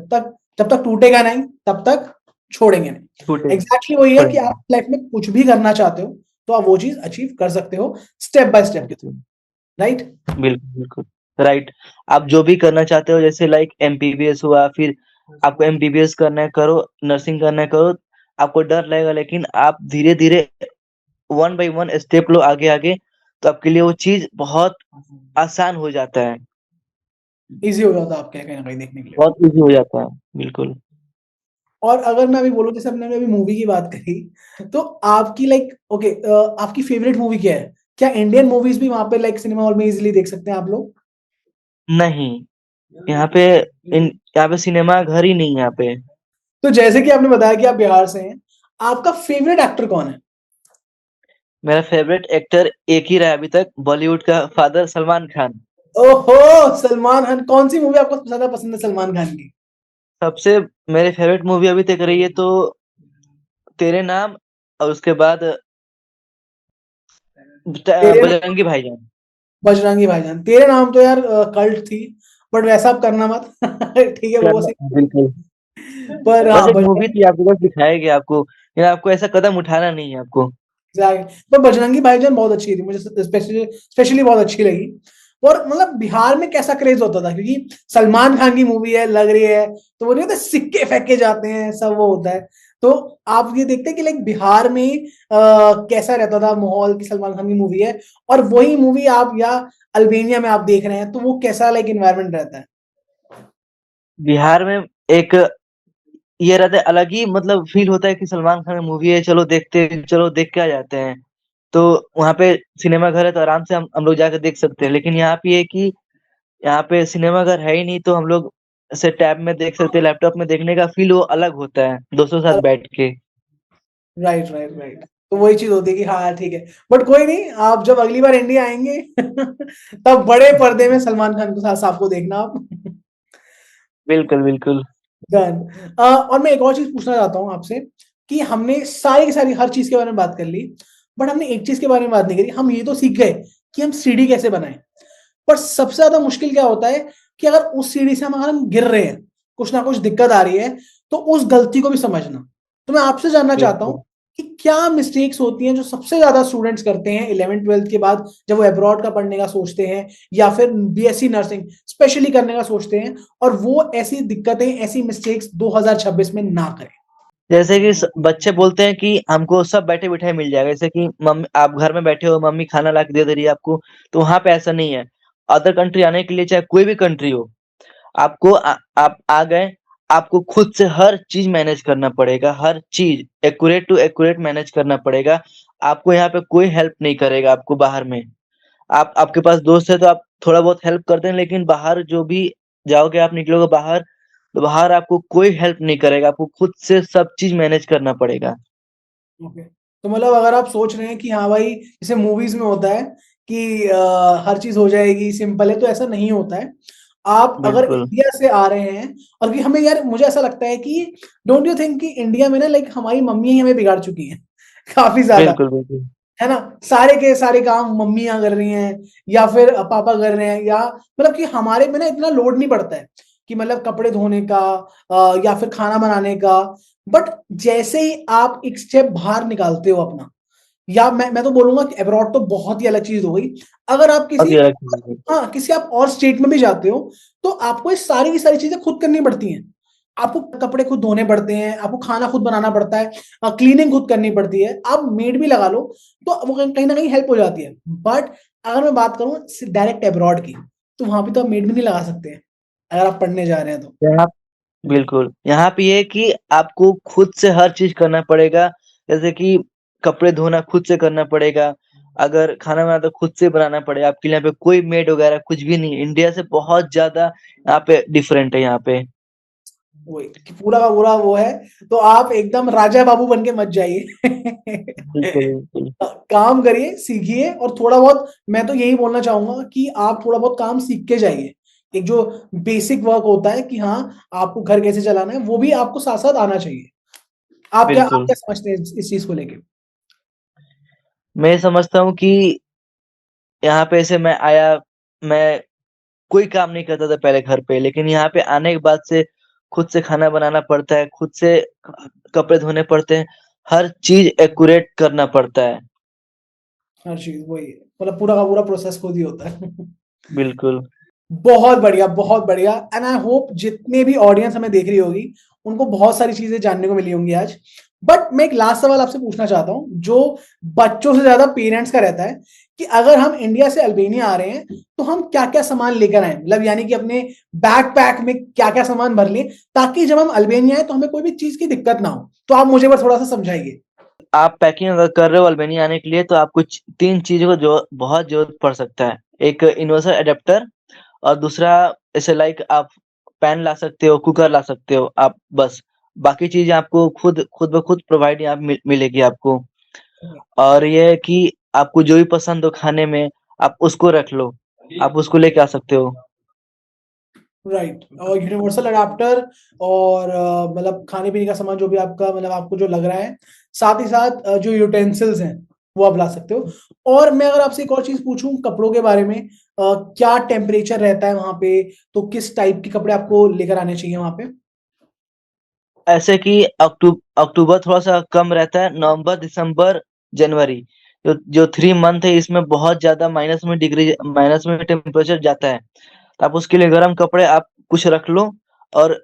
जब तक टूटेगा नहीं तब तक छोड़ेंगे नहीं। छूटे एग्जैक्टली वही है कि छोड़ेंगे। आप लाइफ में कुछ भी करना चाहते हो तो आप वो चीज अचीव कर सकते हो स्टेप बाय स्टेप के थ्रू, राइट? बिल्कुल, बिल्कुल, राइट। आप जो भी करना चाहते हो, जैसे लाइक एमबीबीएस हुआ, फिर आपको एमबीबीएस करना है करो, नर्सिंग करना है करो, आपको डर लगेगा, लेकिन आप धीरे-धीरे वन बाय वन स्टेप लो आगे-आगे, तो आपके लिए वो चीज़ बहुत आसान हो जाता है, इजी हो जाता है आपके कहीं ना कहीं देखने के लिए। बहुत ईज़ी हो जाता है। बिल्कुल। और अगर मैं अभी बोलूँ, जैसे हमने अभी मूवी की बात करी, तो आपकी लाइक ओके, आपकी फेवरेट मूवी क्या है? क्या इंडियन मूवीज भी वहां पे लाइक सिनेमा हॉल में इजिली देख सकते हैं आप लोग? नहीं, यहाँ पे यहाँ पे सिनेमा घर ही नहीं है यहाँ पे। तो जैसे कि आपने बताया कि आप बिहार से हैं, आपका फेवरेट एक्टर कौन है? मेरा फ़ेवरेट एक्टर एक ही रहा है अभी तक, बॉलीवुड का फादर सलमान खान। ओहो, सलमान खान, कौन सी मूवी आपको ज्यादा पसंद है सलमान खान की? सबसे मेरे फेवरेट मूवी अभी तक रही है तो तेरे नाम, और उसके बाद तेरे नाम, बजरंगी भाईजान। बजरंगी भाईजान। तेरे नाम तो यार कल्ट थी, बट वैसा आप करना मत। ठीक है, वो बिल्कुल। पर बस हाँ एक मूवी बजरंगी, थी, आपको बस दिखाया गया आपको, या आपको ऐसा कदम उठाना नहीं है आपको। पर बजरंगी भाईजान बहुत अच्छी थी, मुझे स्पेशली स्पेशली बहुत अच्छी लगी। और मतलब बिहार में कैसा क्रेज होता था, क्योंकि सलमान खान की मूवी है, लग रही है, तो वो नहीं होता सिक्के फेंके जाते हैं, सब वो होता है। तो आप ये देखते हैं कि लाइक बिहार में कैसा रहता था माहौल, की सलमान खान की मूवी है, और वही मूवी आप या अल्बेनिया में आप देख रहे हैं, तो वो कैसा लाइक इन्वायरमेंट रहता है। बिहार में एक ये रहता है, अलग ही मतलब फील होता है कि सलमान खान की मूवी है, चलो देखते हैं, चलो देख के आ जाते हैं। तो वहाँ पे सिनेमा घर है तो आराम से हम लोग जाकर देख सकते हैं। लेकिन यहाँ पे ये है कि यहाँ पे सिनेमा घर है ही नहीं, तो हम लोग से टैब में देख सकते हैं, लैपटॉप में देखने का फील वो अलग होता है दोस्तों के साथ बैठ के। राइट राइट राइट, तो वही चीज होती है कि हाँ ठीक है, बट कोई नहीं, आप जब अगली बार इंडिया आएंगे तब बड़े पर्दे में सलमान खान के साथ साहब को देखना आप। बिल्कुल बिल्कुल। डन। और मैं एक और चीज पूछना चाहता हूँ आपसे, कि हमने सारी की सारी हर चीज के बारे में बात कर ली, बट हमने एक चीज के बारे में बात नहीं करी। हम ये तो सीख गए कि हम सीढ़ी कैसे बनाएं, पर सबसे ज्यादा मुश्किल क्या होता है कि अगर उस सीढ़ी से हम अगर हम गिर रहे हैं, कुछ ना कुछ दिक्कत आ रही है, तो उस गलती को भी समझना। तो मैं आपसे जानना चाहता हूँ बिल्कुल कि क्या मिस्टेक्स होती हैं जो सबसे ज्यादा स्टूडेंट्स करते हैं 11th 12th के बाद, जब वो अब्रॉड का पढ़ने का सोचते हैं, या फिर बीएससी नर्सिंग स्पेशली करने का सोचते हैं, और वो ऐसी दिक्कतें, ऐसी मिस्टेक्स 2026 में ना करें। जैसे कि बच्चे बोलते हैं कि हमको सब बैठे बिठाए मिल जाएगा, जैसे कि मम्मी, आप घर में बैठे हो, मम्मी खाना ला के दे रही है आपको। तो वहां पे ऐसा नहीं है। अदर कंट्री आने के लिए, चाहे कोई भी कंट्री हो, आपको आप आ गए, आपको खुद से हर चीज मैनेज करना पड़ेगा, हर चीज एक्यूरेट टू एक्यूरेट मैनेज करना पड़ेगा। आपको यहाँ पे कोई हेल्प नहीं करेगा आपको बाहर में। आप, आपके पास दोस्त है तो आप थोड़ा बहुत हेल्प कर दें, लेकिन बाहर जो भी जाओगे, आप निकलोगे बाहर, तो बाहर आपको कोई हेल्प नहीं करेगा, आपको खुद से सब चीज मैनेज करना पड़ेगा। ओके, तो मतलब अगर आप सोच रहे हैं कि हाँ भाई, जैसे मूवीज में होता है कि हर चीज हो जाएगी, सिंपल है, तो ऐसा नहीं होता है। आप अगर बिल्कुल इंडिया से आ रहे हैं, और कि हमें यार, मुझे ऐसा लगता है कि डोंट यू थिंक कि इंडिया में ना लाइक हमारी मम्मी ही हमें बिगाड़ चुकी हैं काफी ज्यादा, बिल्कुल बिल्कुल है ना। सारे के सारे काम मम्मियां कर रही हैं, या फिर पापा कर रहे हैं, या मतलब कि हमारे में ना इतना लोड नहीं पड़ता है कि मतलब कपड़े धोने का, या फिर खाना बनाने का। बट जैसे ही आप एक स्टेप बाहर निकालते हो अपना, या मैं तो बोलूंगा कि अब्रॉड तो बहुत ही अलग चीज हो गई। अगर आप किसी, अभी अलग चीज़ है। हाँ किसी आप और स्टेट में भी जाते हो, तो आपको ये सारी की सारी चीजें खुद करनी पड़ती हैं। आपको कपड़े खुद धोने पड़ते हैं, आपको खाना खुद बनाना पड़ता है, क्लीनिंग खुद करनी पड़ती है। आप मेड भी लगा लो, तो वो कहीं ना कहीं हेल्प हो जाती है। बट अगर मैं बात करूं डायरेक्ट अब्रॉड की, तो वहां पे तो आप मेड भी नहीं लगा सकते हैं, अगर आप पढ़ने जा रहे हैं तो। यहाँ बिल्कुल, यहाँ पे ये है कि आपको खुद से हर चीज करना पड़ेगा। जैसे कि कपड़े धोना खुद से करना पड़ेगा, अगर खाना बनाना तो खुद से बनाना पड़ेगा। आपके लिए यहाँ पे कोई मेड वगैरह कुछ भी नहीं है। इंडिया से बहुत ज्यादा यहाँ पे डिफरेंट है यहाँ पे। वही कि पूरा का पूरा वो है, तो आप एकदम राजा बाबू बन के मत जाइए। बिल्कुल बिल्कुल काम करिए, सीखिए, और थोड़ा बहुत मैं तो यही बोलना चाहूंगा कि आप थोड़ा बहुत काम सीख के जाइए। एक जो बेसिक वर्क होता है कि हाँ, आपको घर कैसे चलाना है, वो भी आपको साथ साथ आना चाहिए। आप बिल्कुल। क्या समझते हैं इस चीज को लेके? मैं समझता हूँ कि यहाँ पे से मैं आया, मैं कोई काम नहीं करता था पहले घर पे, लेकिन यहाँ पे आने के बाद से खुद से खाना बनाना पड़ता है, खुद से कपड़े धोने पड़ते हैं, हर चीज एक्यूरेट करना पड़ता है। हर चीज वही है, मतलब पूरा का पूरा प्रोसेस खुद ही होता है। बिल्कुल बहुत बढ़िया, बहुत बढ़िया। एंड आई होप जितने भी ऑडियंस हमें देख रही होगी, उनको बहुत सारी चीजें जानने को मिली होंगी आज। बट मैं एक लास्ट सवाल आपसे पूछना चाहता हूँ, जो बच्चों से ज्यादा पेरेंट्स का रहता है, कि अगर हम इंडिया से अल्बेनिया आ रहे हैं, तो हम क्या क्या सामान लेकर आए, मतलब यानी कि अपने बैक पैक में क्या क्या सामान भर लें, ताकि जब हम अल्बेनिया आए तो हमें कोई भी चीज की दिक्कत ना हो। तो आप मुझे बस थोड़ा सा समझाइए। आप पैकिंग अगर कर रहे हो अल्बानिया आने के लिए, तो आपको तीन चीजों को जो बहुत जरूरत पड़ सकता है। एक यूनिवर्सल एडेप्टर, और दूसरा ऐसे लाइक आप पैन ला सकते हो, कुकर ला सकते हो आप, बस। बाकी चीजें आपको खुद खुद ब खुद प्रोवाइड यहाँ मिलेगी आपको। और ये है कि आपको जो भी पसंद हो खाने में, आप उसको रख लो। आप उसको लेके आ सकते हो। राइट, और यूनिवर्सल अडाप्टर और मतलब खाने पीने का सामान जो भी आपका मतलब आपको जो लग रहा है, साथ ही साथ जो यूटेंसिल्स हैं वो आप ला सकते हो। और मैं अगर आपसे एक और चीज पूछूं कपड़ों के बारे में, क्या टेम्परेचर रहता है वहां पे, तो किस टाइप के कपड़े आपको लेकर आने चाहिए वहां पे? ऐसे कि अक्टूबर थोड़ा सा कम रहता है, नवंबर दिसंबर जनवरी जो 3 मंथ है इसमें बहुत ज्यादा माइनस में टेम्परेचर जाता है। तो आप उसके लिए गर्म कपड़े आप कुछ रख लो, और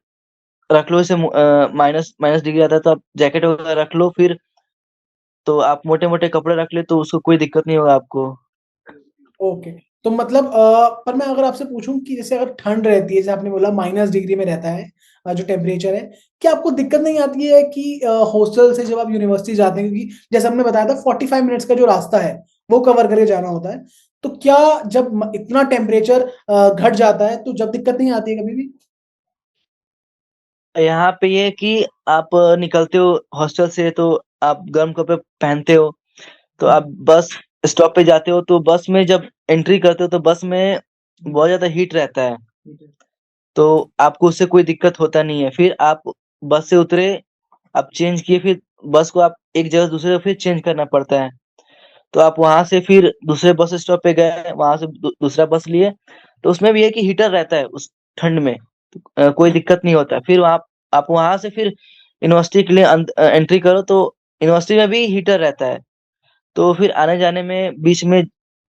रख लो, इसे माइनस माइनस डिग्री आता है तो आप जैकेट वगैरह रख लो। फिर तो आप मोटे मोटे कपड़े रख ले तो उसको कोई दिक्कत नहीं होगा आपको। ओके, तो मतलब पर मैं अगर आपसे पूछूं कि जैसे अगर ठंड रहती है, जैसे आपने बोला -डिग्री में रहता है जो टेम्परेचर है, क्या आपको दिक्कत नहीं आती है कि हॉस्टल से जब आप यूनिवर्सिटी जाते हैं, क्योंकि जैसे हमने बताया था 45 मिनट्स का जो रास्ता है वो कवर करके जाना होता है, तो क्या जब इतना टेम्परेचर घट जाता है तो जब दिक्कत नहीं आती है कभी भी? यहाँ पे ये है कि आप निकलते हो हॉस्टल से तो आप गर्म कपड़े पहनते हो। तो आप बस स्टॉप पे जाते हो तो बस में जब एंट्री करते हो तो बस में बहुत ज्यादा हीट रहता है, तो आपको उससे कोई दिक्कत होता नहीं है। फिर आप बस से उतरे, आप चेंज किए, फिर बस को आप एक जगह से दूसरे जगह फिर चेंज करना पड़ता है। तो आप वहां से फिर दूसरे बस स्टॉप पे गए, वहां से दूसरा बस लिए। तो उसमें भी है कि हीटर रहता है उस ठंड में, कोई दिक्कत नहीं होता। फिर वहाँ आप वहां से फिर यूनिवर्सिटी के लिए एंट्री करो तो यूनिवर्सिटी में भी हीटर रहता है। तो फिर आने जाने में बीच में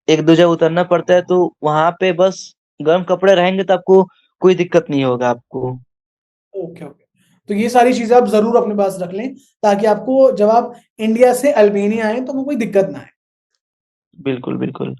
एक दो जगह उतरना पड़ता है, तो वहां पे बस गर्म कपड़े रहेंगे तो आपको कोई दिक्कत नहीं होगा आपको। ओके ओके, तो ये सारी चीजें आप जरूर अपने पास रख लें, ताकि आपको जब आप इंडिया से अल्बेनिया आए तो वो कोई दिक्कत ना आए। बिल्कुल बिल्कुल।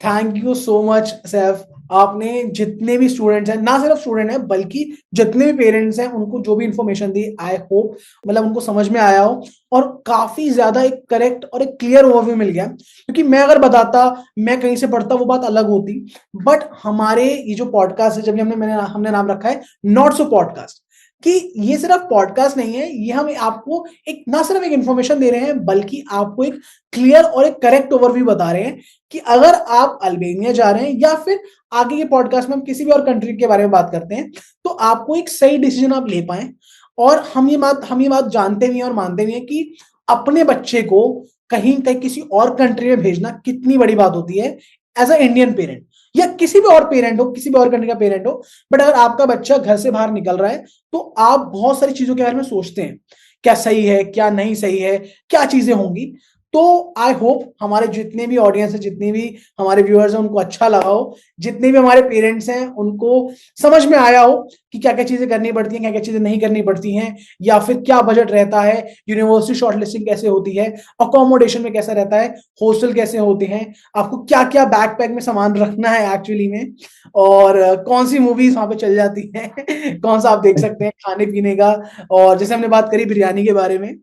Thank you so much Saif, आपने जितने भी स्टूडेंट्स हैं, ना सिर्फ स्टूडेंट हैं बल्कि जितने भी पेरेंट्स हैं, उनको जो भी इंफॉर्मेशन दी, आई होप मतलब उनको समझ में आया हो, और काफी ज्यादा एक करेक्ट और एक क्लियर ओवरव्यू मिल गया। क्योंकि मैं अगर बताता, मैं कहीं से पढ़ता, वो बात अलग होती। बट हमारे ये जो पॉडकास्ट है, जब हमने नाम रखा है नॉट सो पॉडकास्ट, कि ये सिर्फ पॉडकास्ट नहीं है, ये हम आपको एक ना सिर्फ एक इंफॉर्मेशन दे रहे हैं, बल्कि आपको एक क्लियर और एक करेक्ट ओवरव्यू बता रहे हैं कि अगर आप अल्बेनिया जा रहे हैं, या फिर आगे के पॉडकास्ट में हम किसी भी और कंट्री के बारे में बात करते हैं, तो आपको एक सही डिसीजन आप ले पाए। और हम ये बात जानते भी हैं और मानते भी हैं कि अपने बच्चे को कहीं कहीं किसी और कंट्री में भेजना कितनी बड़ी बात होती है, एज अ इंडियन पेरेंट, या किसी भी और पेरेंट हो, किसी भी और कंट्री का पेरेंट हो। बट अगर आपका बच्चा घर से बाहर निकल रहा है, तो आप बहुत सारी चीजों के बारे में सोचते हैं, क्या सही है, क्या नहीं सही है, क्या चीजें होंगी। तो आई होप हमारे जितने भी ऑडियंस है, जितने भी हमारे व्यूअर्स हैं, उनको अच्छा लगा हो, जितने भी हमारे पेरेंट्स हैं उनको समझ में आया हो कि क्या क्या चीजें करनी पड़ती हैं, क्या क्या चीजें नहीं करनी पड़ती हैं, या फिर क्या बजट रहता है, यूनिवर्सिटी शॉर्टलिस्टिंग कैसे होती है, अकोमोडेशन में कैसा रहता है, हॉस्टल कैसे होते हैं, आपको क्या क्या बैकपैक में सामान रखना है एक्चुअली में, और कौन सी मूवीज वहां पे चल जाती हैं कौन सा आप देख सकते हैं खाने पीने का, और जैसे हमने बात करी बिरयानी के बारे में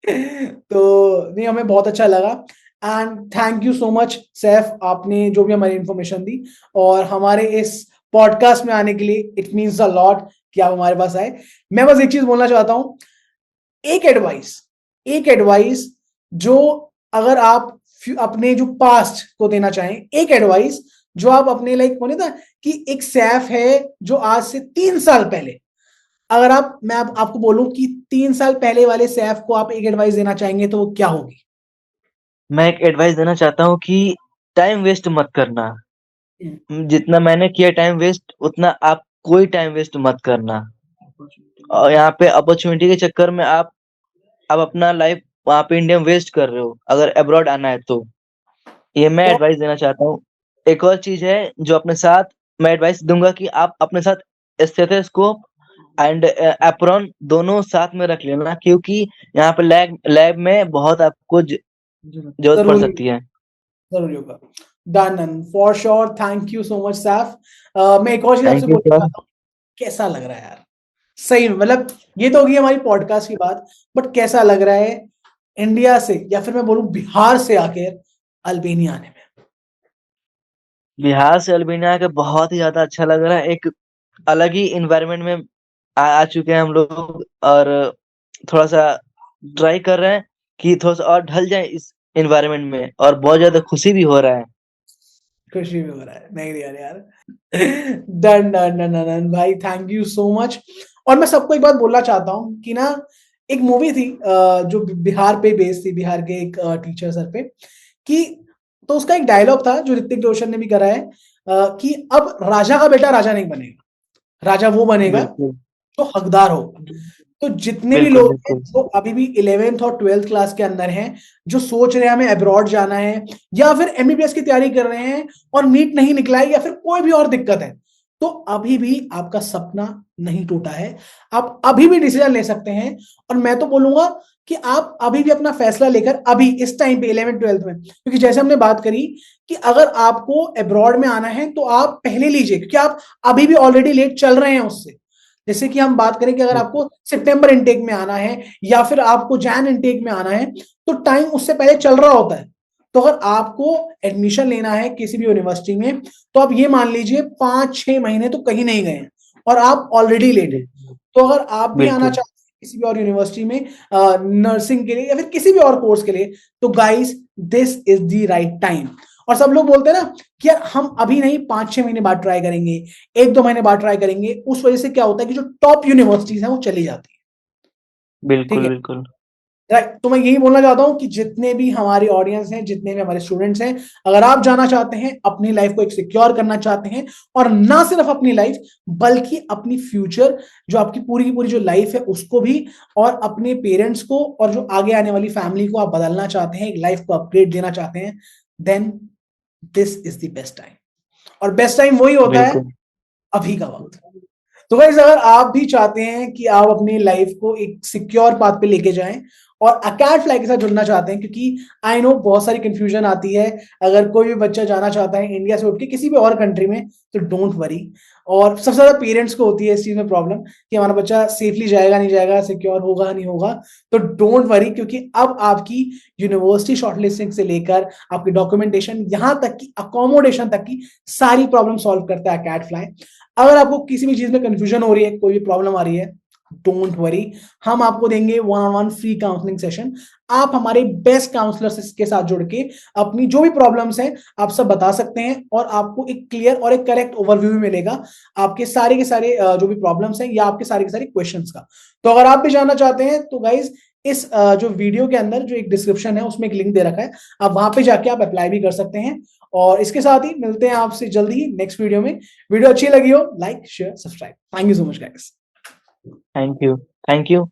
तो नहीं, हमें बहुत अच्छा लगा। And thank you so much Saif, आपने जो भी हमारी इंफॉर्मेशन दी और हमारे इस पॉडकास्ट में आने के लिए, इट मीन्स अ लॉट कि आप हमारे पास आए। मैं बस एक चीज बोलना चाहता हूं, एक एडवाइस, एक एडवाइस जो अगर आप अपने जो पास्ट को देना चाहें, एक एडवाइस जो आप अपने लाइक बोले था कि एक सैफ है जो आज से 3 साल पहले, अगर मैं आपको बोलूं कि 3 साल पहले वाले सैफ को आप एक एडवाइस देना चाहेंगे, तो वो क्या होगी? मैं एक एडवाइस देना चाहता हूँ कि टाइम वेस्ट मत करना। जितना मैंने किया टाइम वेस्ट, उतना आप कोई टाइम वेस्ट मत करना। और यहाँ पे अपॉर्चुनिटी के चक्कर में आप अपना लाइफ वहाँ पे इंडिया में वेस्ट कर रहे हो, अगर अब्रॉड आना है तो। ये मैं बहुत एडवाइस देना चाहता हूँ। एक और चीज है जो अपने साथ मैं एडवाइस दूंगा कि आप अपने साथ स्टेथोस्कोप एंड एप्रॉन दोनों साथ में रख लेना, क्योंकि यहाँ पे लैब लैब में बहुत आपको जरूरत पड़ जरूरी, सकती है। जरूरी होगा। Done done for sure, thank you so much Saif. मैं एक और चीज आपसे थैंक यू बोलना सर। चाहता हूँ, कैसा लग रहा है यार, सही में मतलब, ये तो होगी हमारी पॉडकास्ट की बात, बट कैसा लग रहा है इंडिया से, या फिर मैं बोलूं बिहार से आकर अल्बेनिया आने में? बिहार से अल्बेनिया के बहुत ही ज्यादा अच्छा लग रहा है। एक अलग ही इन्वायरमेंट में आ चुके हैं हम लोग, और थोड़ा सा ट्राई कर रहे हैं कि थोड़ा सा और ढल जाए इस इन्वायरमेंट में, और बहुत ज्यादा खुशी भी हो रहा है। खुशी भी हो रहा है, नहीं यार यार। डन डन डन डन भाई, थैंक यू सो मच। और मैं सबको एक बात बोलना चाहता हूँ कि ना, एक मूवी थी जो बिहार पे बेस्ड थी, बिहार के एक टीचर सर पे, कि तो उसका एक डायलॉग था जो ऋतिक रोशन ने भी करा है, कि अब राजा का बेटा राजा नहीं बनेगा, राजा वो बनेगा बिल्कुल जो हकदार होगा। तो जितने भी बिल्कुल लोग हैं बिल्कुल जो अभी भी 11th और 12th क्लास के अंदर हैं, जो सोच रहे हैं हमें अब्रॉड जाना है, या फिर एमबीबीएस की तैयारी कर रहे हैं और नीट नहीं निकला है, या फिर कोई भी और दिक्कत है, तो अभी भी आपका सपना नहीं टूटा है, आप अभी भी डिसीजन ले सकते हैं। और मैं तो बोलूंगा कि आप अभी भी अपना फैसला लेकर अभी इस टाइम पे 11th 12th में, क्योंकि जैसे हमने बात करी कि अगर आपको अब्रॉड में आना है तो आप पहले लीजिए, क्योंकि आप अभी भी ऑलरेडी लेट चल रहे हैं उससे। जैसे कि हम बात करें कि अगर आपको सितंबर इनटेक में आना है या फिर आपको जैन इनटेक में आना है, तो टाइम उससे पहले चल रहा होता है। तो अगर आपको एडमिशन लेना है किसी भी यूनिवर्सिटी में, तो आप ये मान लीजिए 5-6 महीने तो कहीं नहीं गए हैं और आप ऑलरेडी लेट हैं। तो अगर आप भी आना बिल्कुल चाहते हैं किसी भी और यूनिवर्सिटी में नर्सिंग के लिए या फिर किसी भी और कोर्स के लिए, तो guys this is the right time. और सब लोग बोलते हैं ना कि यार हम अभी नहीं, 5-6 महीने बाद ट्राई करेंगे, 1-2 महीने बाद ट्राई करेंगे, उस वजह से क्या होता है कि जो टॉप यूनिवर्सिटीज हैं वो चली जाती है। ठीक बिल्कुल है, बिल्कुल राइट। तो मैं यही बोलना चाहता हूं कि जितने भी हमारी ऑडियंस हैं, जितने भी हमारे स्टूडेंट्स हैं, अगर आप जाना चाहते हैं, अपनी लाइफ को एक सिक्योर करना चाहते हैं, और ना सिर्फ अपनी लाइफ बल्कि अपनी फ्यूचर, जो आपकी पूरी की पूरी जो लाइफ है उसको भी, और अपने पेरेंट्स को और जो आगे आने वाली फैमिली को आप बदलना चाहते हैं, एक लाइफ को अपग्रेड देना चाहते हैं, then this is the best time. और बेस्ट टाइम वही होता है बिल्कुल अभी का वक्त। तो गाइस, अगर आप भी चाहते हैं कि आप अपनी लाइफ को एक सिक्योर पाथ पे लेके जाएं और अकैड फ्लाई के साथ जुड़ना चाहते हैं, क्योंकि आई नो बहुत सारी कंफ्यूजन आती है अगर कोई भी बच्चा जाना चाहता है इंडिया से उठ के किसी भी और कंट्री में, तो डोंट वरी। और सबसे ज्यादा पेरेंट्स को होती है इस चीज में प्रॉब्लम कि हमारा बच्चा सेफली जाएगा नहीं जाएगा, सिक्योर होगा नहीं होगा। तो डोंट वरी, क्योंकि अब आपकी यूनिवर्सिटी शॉर्टलिस्टिंग से लेकर आपकी डॉक्यूमेंटेशन, यहां तक की अकोमोडेशन तक की सारी प्रॉब्लम सॉल्व करता है अकैड फ्लाई। अगर आपको किसी भी चीज में कंफ्यूजन हो रही है, कोई भी प्रॉब्लम आ रही है, डोंट वरी, हम आपको देंगे 1-on-1 फ्री काउंसलिंग सेशन। आप हमारे बेस्ट काउंसलर के साथ जुड़ के अपनी जो भी प्रॉब्लम्स हैं आप सब बता सकते हैं, और आपको एक क्लियर और एक करेक्ट ओवरव्यू भी मिलेगा आपके सारे के सारे जो भी प्रॉब्लम्स हैं या आपके सारे के सारे क्वेश्चंस का। तो अगर आप भी जानना चाहते हैं तो गाइज, इस जो वीडियो के अंदर जो एक डिस्क्रिप्शन है उसमें एक लिंक दे रखा है, आप वहां पे जाके आप अप्लाई भी कर सकते हैं। और इसके साथ ही मिलते हैं आपसे जल्दी ही नेक्स्ट वीडियो में। वीडियो अच्छी लगी हो, like share subscribe. Thank you so much guys. Thank you thank you